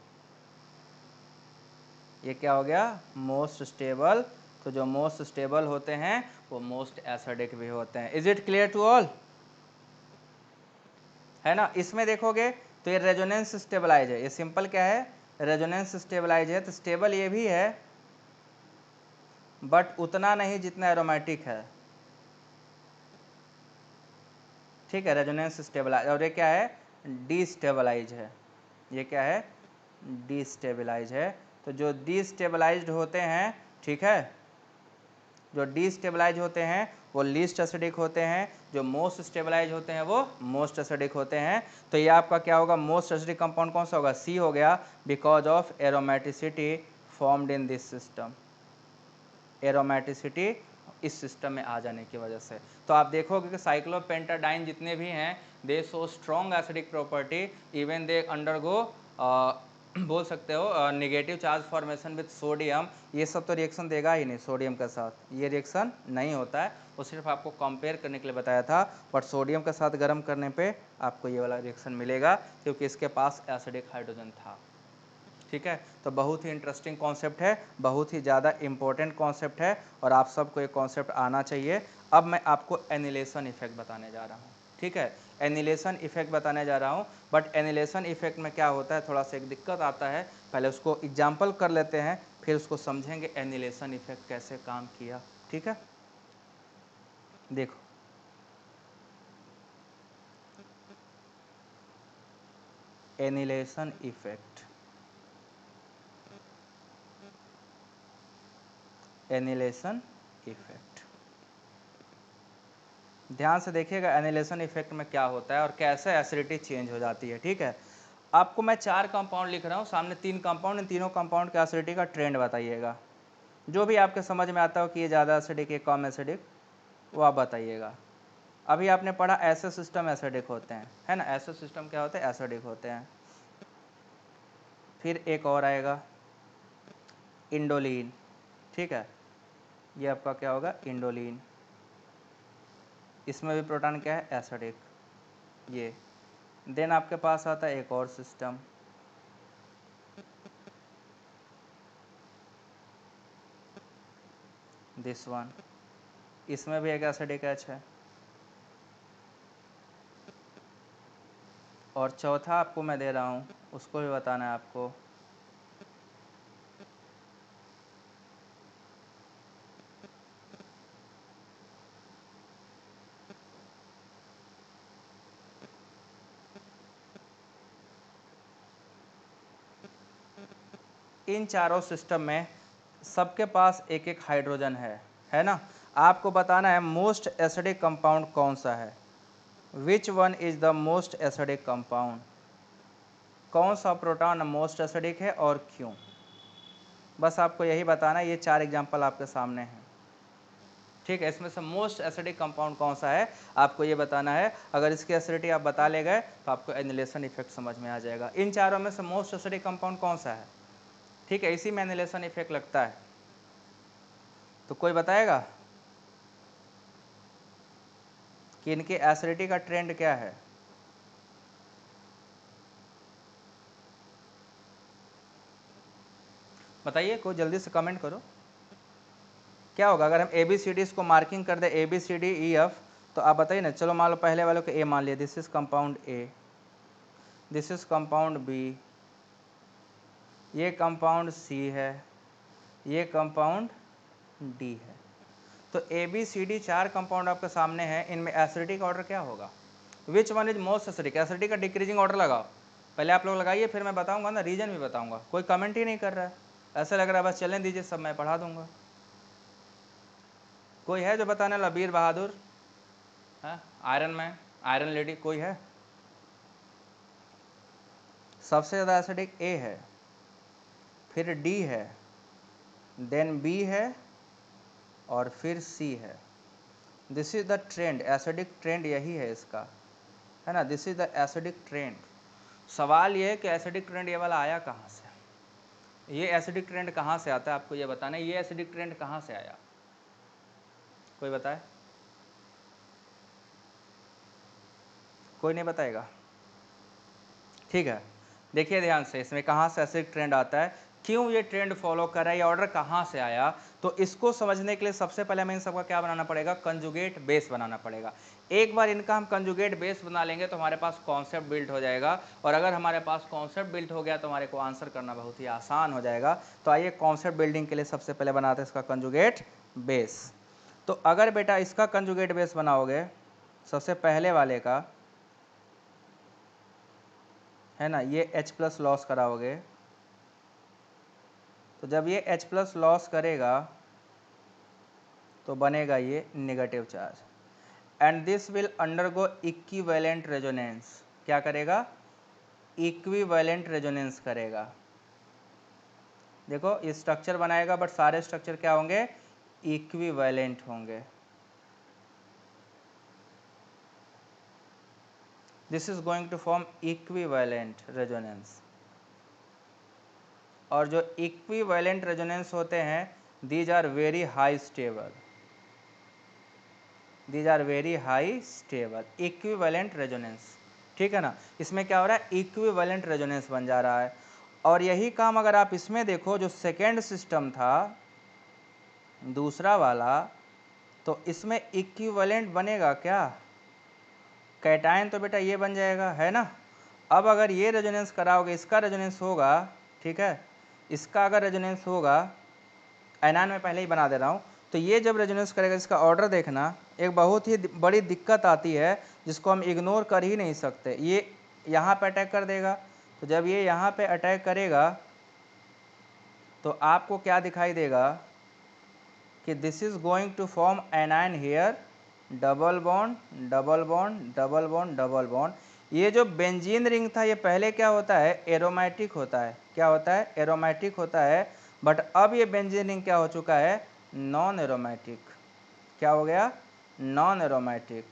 ये क्या हो गया, मोस्ट स्टेबल, तो जो मोस्ट स्टेबल होते हैं वो मोस्ट एसिडिक भी होते हैं। Is it clear to all, है ना। इसमें देखोगे तो ये रेजोनेंस स्टेबलाइज है, ये सिंपल क्या है, रेजोनेंस स्टेबलाइज है, तो स्टेबल ये भी है बट उतना नहीं जितना एरोमेटिक है, ठीक है, रेजोनेंस स्टेबलाइज। और ये क्या है, डीस्टेबलाइज है, ये क्या है, डीस्टेबलाइज है। तो जो डीस्टेबलाइज्ड होते हैं, ठीक है, जो डीस्टेबलाइज होते हैं वो लीस्ट एसिडिक होते हैं, जो मोस्ट स्टेबलाइज होते हैं वो मोस्ट एसिडिक होते हैं। तो ये आपका क्या होगा, मोस्ट एसिडिक कंपाउंड कौन सा होगा, C हो गया, because of aromaticity formed in this system, aromaticity इस सिस्टम में आ जाने की वजह से। तो आप देखोगे कि साइक्लोपेंटाडाइन जितने भी हैं, दे show strong acidic property, even they undergo बोल सकते हो negative charge formation with sodium. ये सब तो रिएक्शन देगा ही नहीं सोडियम के साथ, ये रिएक्शन नहीं होता है, वो सिर्फ आपको कंपेयर करने के लिए बताया था। बट सोडियम के साथ गर्म करने पे आपको ये वाला रिएक्शन मिलेगा, क्योंकि इसके पास एसिडिक हाइड्रोजन था, ठीक है। तो बहुत ही इंटरेस्टिंग कॉन्सेप्ट है, बहुत ही ज़्यादा इंपॉर्टेंट कॉन्सेप्ट है, और आप सबको ये कॉन्सेप्ट आना चाहिए। अब मैं आपको एनिलेशन इफेक्ट बताने जा रहा हूँ, ठीक है, एनिलेशन इफेक्ट बताने जा रहा हूँ। बट एनिलेशन इफेक्ट में क्या होता है, थोड़ा सा एक दिक्कत आता है, पहले उसको एग्जाम्पल कर लेते हैं, फिर उसको समझेंगे एनिलेशन इफेक्ट कैसे काम किया, ठीक है। देखो, एनिलेशन इफेक्ट, एनिलेशन इफेक्ट, ध्यान से देखिएगा एनिलेशन इफेक्ट में क्या होता है और कैसे एसिडिटी चेंज हो जाती है, ठीक है। आपको मैं 4 कंपाउंड लिख रहा हूँ, सामने 3 कंपाउंड, इन तीनों कंपाउंड के एसिडिटी का ट्रेंड बताइएगा, जो भी आपके समझ में आता हो कि ये ज़्यादा एसिडिक, ये कम एसिडिक, वो आप बताइएगा। अभी आपने पढ़ा ऐसे सिस्टम एसिडिक होते हैं, है ना, ऐसे सिस्टम क्या होते हैं, एसिडिक होते हैं। फिर एक और आएगा इंडोलिन, ठीक है, ये आपका क्या होगा, इंडोलिन, इसमें भी प्रोटॉन क्या है, एसिडिक, ये। देन आपके पास आता है एक और सिस्टम, दिस वन, इसमें भी एक एसिडिक H है। और चौथा आपको मैं दे रहा हूँ, उसको भी बताना है आपको। इन चारों सिस्टम में सबके पास एक एक हाइड्रोजन है ना। आपको बताना है मोस्ट एसिडिक कंपाउंड कौन सा है, विच one is the most acidic compound, कौन सा प्रोटॉन मोस्ट एसिडिक है और क्यों। बस आपको यही बताना है, ये 4 एग्जाम्पल आपके सामने हैं, ठीक है। इसमें से मोस्ट एसिडिक कंपाउंड कौन सा है आपको ये बताना है। अगर इसकी एसिडिटी आप बता ले गए तो आपको एनिलेशन इफेक्ट समझ में आ जाएगा। इन चारों में से मोस्ट एसिडिक कंपाउंड कौन सा है, ठीक है, इसी में एनिलेशन इफेक्ट लगता है। तो कोई बताएगा कि इनकी एसिडिटी का ट्रेंड क्या है। बताइए, कोई जल्दी से कमेंट करो। क्या होगा अगर हम ए बी सी डी इसको मार्किंग कर दे, A B C D E F, तो आप बताइए ना। चलो मान लो पहले वालों को ए मान लिया, this is compound A, this is compound B, ये कंपाउंड सी है, ये कंपाउंड डी है। तो A B C D 4 compound आपके सामने हैं, इनमें एसिडिटी का ऑर्डर क्या होगा, which one is most acidic. Acidity का डिक्रीजिंग ऑर्डर लगाओ, पहले आप लोग लगाइए, फिर मैं बताऊंगा ना, रीजन भी बताऊंगा। कोई कमेंट ही नहीं कर रहा है, ऐसा लग रहा है बस चलने दीजिए, सब मैं पढ़ा दूंगा। कोई है जो बताने वाला, वीर बहादुर है, आयरन मैन, आयरन लेडी, कोई है। सबसे ज़्यादा एसिडिक ए है, फिर डी है, देन बी है और फिर सी है। This is the trend, acidic trend यही है इसका, है ना। This is the acidic trend. सवाल ये है कि एसिडिक ट्रेंड ये वाला आया कहाँ से, ये एसिडिक ट्रेंड कहाँ से आता है, आपको ये बताना है। ये एसिडिक ट्रेंड कहाँ से आया, कोई बताए। कोई नहीं बताएगा, ठीक है। देखिए ध्यान से, इसमें कहाँ से एसिडिक ट्रेंड आता है, क्यों ये ट्रेंड फॉलो कर रहा है, ये ऑर्डर कहाँ से आया। तो इसको समझने के लिए सबसे पहले हमें इन सबका क्या बनाना पड़ेगा, कंजुगेट बेस बनाना पड़ेगा। एक बार इनका हम कंजुगेट बेस बना लेंगे तो हमारे पास कॉन्सेप्ट बिल्ड हो जाएगा, और अगर हमारे पास कॉन्सेप्ट बिल्ड हो गया तो हमारे को आंसर करना बहुत ही आसान हो जाएगा। तो आइए कॉन्सेप्ट बिल्डिंग के लिए सबसे पहले बनाते हैं इसका कंजुगेट बेस। तो अगर बेटा इसका कंजुगेट बेस बनाओगे, सबसे पहले वाले का, है ना, ये H प्लस लॉस कराओगे, तो जब ये H प्लस लॉस करेगा तो बनेगा ये negative charge, and this will undergo equivalent resonance. क्या करेगा, इक्विवेलेंट रेजोनेंस करेगा। देखो ये स्ट्रक्चर बनाएगा, बट सारे स्ट्रक्चर क्या होंगे, इक्विवेलेंट होंगे। This is going to form equivalent resonance. और जो इक्विवेलेंट रेजोनेंस होते हैं, these are very high stable, these are very high stable, equivalent resonance, ठीक है ना। इसमें क्या हो रहा है, इक्विवेलेंट रेजोनेंस बन जा रहा है। और यही काम अगर आप इसमें देखो, जो सेकेंड सिस्टम था दूसरा वाला, तो इसमें इक्विवेलेंट बनेगा क्या, कैटायन तो बेटा ये बन जाएगा, है ना। अब अगर ये रेजोनेंस कराओगे, इसका रेजोनेंस होगा, ठीक है, इसका अगर रेजोनेंस होगा, एनायन में पहले ही बना दे रहा हूँ, तो ये जब रेजोनेंस करेगा, इसका ऑर्डर देखना, एक बहुत ही बड़ी दिक्कत आती है जिसको हम इग्नोर कर ही नहीं सकते। ये यहाँ पे अटैक कर देगा, तो जब ये यहाँ पे अटैक करेगा तो आपको क्या दिखाई देगा कि this is going to form anion here, double bond double bond double bond double bond. ये जो बेंजीन रिंग था, ये पहले क्या होता है, एरोमेटिक होता है। क्या होता है, एरोमेटिक होता है। बट अब ये बेंजीन रिंग क्या हो चुका है, नॉन एरोमेटिक। क्या हो गया, नॉन एरोमेटिक,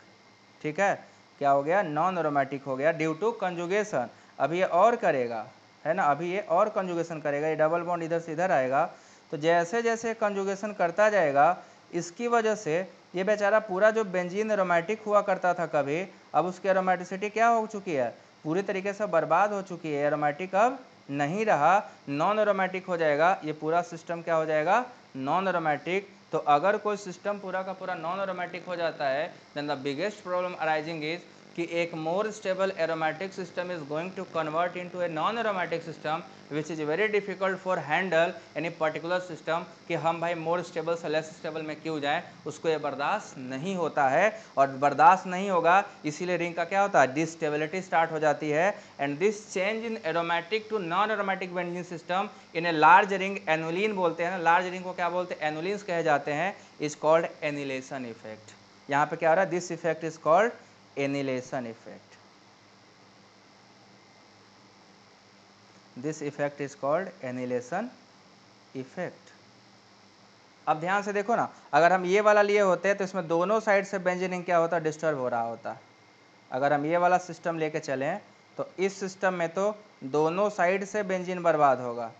ठीक है। क्या हो गया, नॉन एरोमेटिक हो गया ड्यू टू कंजुगेशन। अभी ये और करेगा, है ना, अभी ये और कंजुगेशन करेगा, ये डबल बॉन्ड इधर से इधर आएगा। तो जैसे जैसे कंजुगेशन करता जाएगा, इसकी वजह से ये बेचारा पूरा जो बेंजीन एरोमेटिक हुआ करता था कभी, अब उसकी एरोमेटिसिटी क्या हो चुकी है, पूरी तरीके से बर्बाद हो चुकी है। एरोमेटिक अब नहीं रहा, नॉन एरोमेटिक हो जाएगा। ये पूरा सिस्टम क्या हो जाएगा, नॉन एरोमेटिक। तो अगर कोई सिस्टम पूरा का पूरा नॉन एरोमेटिक हो जाता है, then the biggest problem arising is कि एक more stable aromatic system is going to convert into a non aromatic system which is very difficult for handle any particular system, कि हम भाई मोर स्टेबल से less stable में क्यों जाएं, उसको ये बर्दाश्त नहीं होता है। और बर्दाश्त नहीं होगा इसीलिए रिंग का क्या होता है, डिस्टेबिलिटी स्टार्ट हो जाती है। And this change in aromatic to non aromatic benzene system in a large ring, annulene बोलते हैं ना, लार्ज रिंग को क्या बोलते हैं, एनुलिन्स कहे जाते हैं, इज कॉल्ड एनिलेशन इफेक्ट। यहाँ पे क्या हो रहा है, this effect is called annihilation effect. This effect is called annihilation effect. अब ध्यान से देखो ना, अगर हम ये वाला लिए होते तो इसमें दोनों साइड से बेंजीन क्या होता, डिस्टर्ब हो रहा होता। अगर हम ये वाला सिस्टम लेके चलें तो इस सिस्टम में तो दोनों साइड से बेंजीन बर्बाद होगा।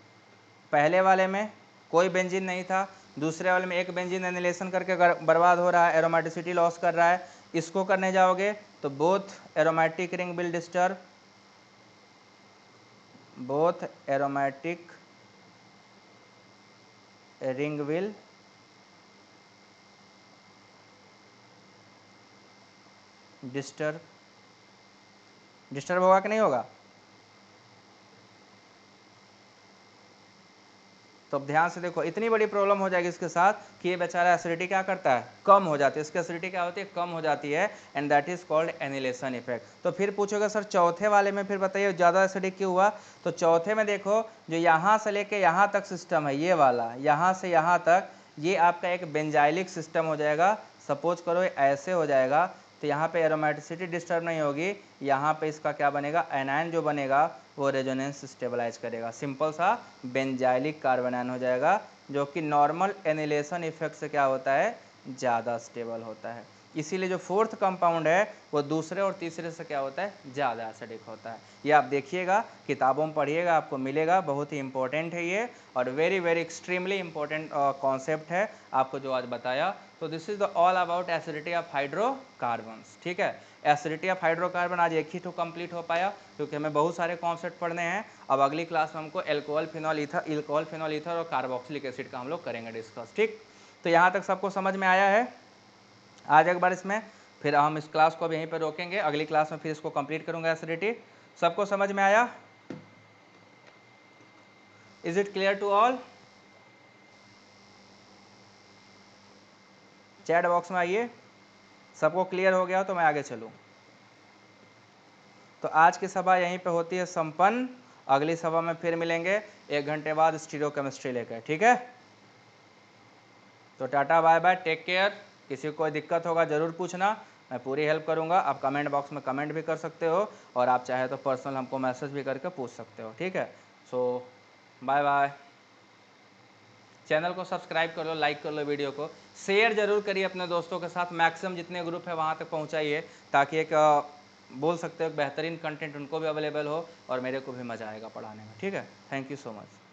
पहले वाले में कोई बेंजीन नहीं था, दूसरे वाले में एक बेंजीन एनिलेशन करके बर्बाद हो रहा है, एरोमेटिसिटी लॉस कर रहा है। इसको करने जाओगे तो both aromatic ring will disturb, both aromatic ring will disturb. Disturb होगा कि नहीं होगा? तो अब ध्यान से देखो, इतनी बड़ी प्रॉब्लम हो जाएगी इसके साथ कि ये बेचारा एसिडिटी क्या करता है, कम हो जाती है, इसकी एसिडिटी क्या होती है, कम हो जाती है। And that is called annihilation effect. तो फिर पूछोगे सर चौथे वाले में फिर बताइए ज़्यादा एसिडिक क्यों हुआ? तो चौथे में देखो, जो यहाँ से लेके यहाँ तक सिस्टम है, ये वाला यहाँ से यहाँ तक, ये आपका एक बेंजाइलिक सिस्टम हो जाएगा। सपोज करो ऐसे हो जाएगा तो यहाँ पे एरोमेटिसिटी डिस्टर्ब नहीं होगी, यहाँ पे इसका क्या बनेगा, एनायन जो बनेगा वो रेजोनेंस स्टेबलाइज करेगा, सिंपल सा बेंजाइलिक कार्बोनाइन हो जाएगा, जो कि नॉर्मल एनिलेशन इफेक्ट से क्या होता है, ज़्यादा स्टेबल होता है। इसीलिए जो फोर्थ कंपाउंड है वो दूसरे और तीसरे से क्या होता है, ज़्यादा एसिडिक होता है। ये आप देखिएगा, किताबों में पढ़िएगा, आपको मिलेगा, बहुत ही इंपॉर्टेंट है ये, और very very extremely important concept है आपको जो आज बताया। तो this is the all about acidity of hydrocarbons. ठीक है, एसिडिटी ऑफ हाइड्रोकार्बन आज एक ही तो कंप्लीट हो पाया, क्योंकि हमें बहुत सारे कॉन्सेप्ट पढ़ने हैं। अब अगली क्लास में हमको एल्कोहल फिनॉल ईथर और कार्बोक्सिलिक एसिड का हम लोग करेंगे डिस्कस। ठीक, तो यहाँ तक सबको समझ में आया है? आज एक बार इसमें, फिर हम इस क्लास को अब यहीं पर रोकेंगे, अगली क्लास में फिर इसको कंप्लीट करूंगा एसिडिटी। सबको समझ में आया? Is it clear to all? Chat box में आइए, सबको क्लियर हो गया तो मैं आगे चलूँ। तो आज की सभा यहीं पे होती है संपन्न। अगली सभा में फिर मिलेंगे 1 घंटे बाद स्टीरियोकेमिस्ट्री लेकर। ठीक है, तो tata bye bye, take care. किसी को कोई दिक्कत होगा ज़रूर पूछना, मैं पूरी हेल्प करूंगा। आप कमेंट बॉक्स में कमेंट भी कर सकते हो, और आप चाहे तो पर्सनल हमको मैसेज भी करके पूछ सकते हो। ठीक है, सो बाय बाय। चैनल को सब्सक्राइब कर लो, लाइक कर लो, वीडियो को शेयर जरूर करिए अपने दोस्तों के साथ, मैक्सिमम जितने ग्रुप है वहाँ तक पहुँचाइए, ताकि एक बोल सकते हो बेहतरीन कंटेंट उनको भी अवेलेबल हो और मेरे को भी मज़ा आएगा पढ़ाने में। ठीक है, थैंक यू सो मच।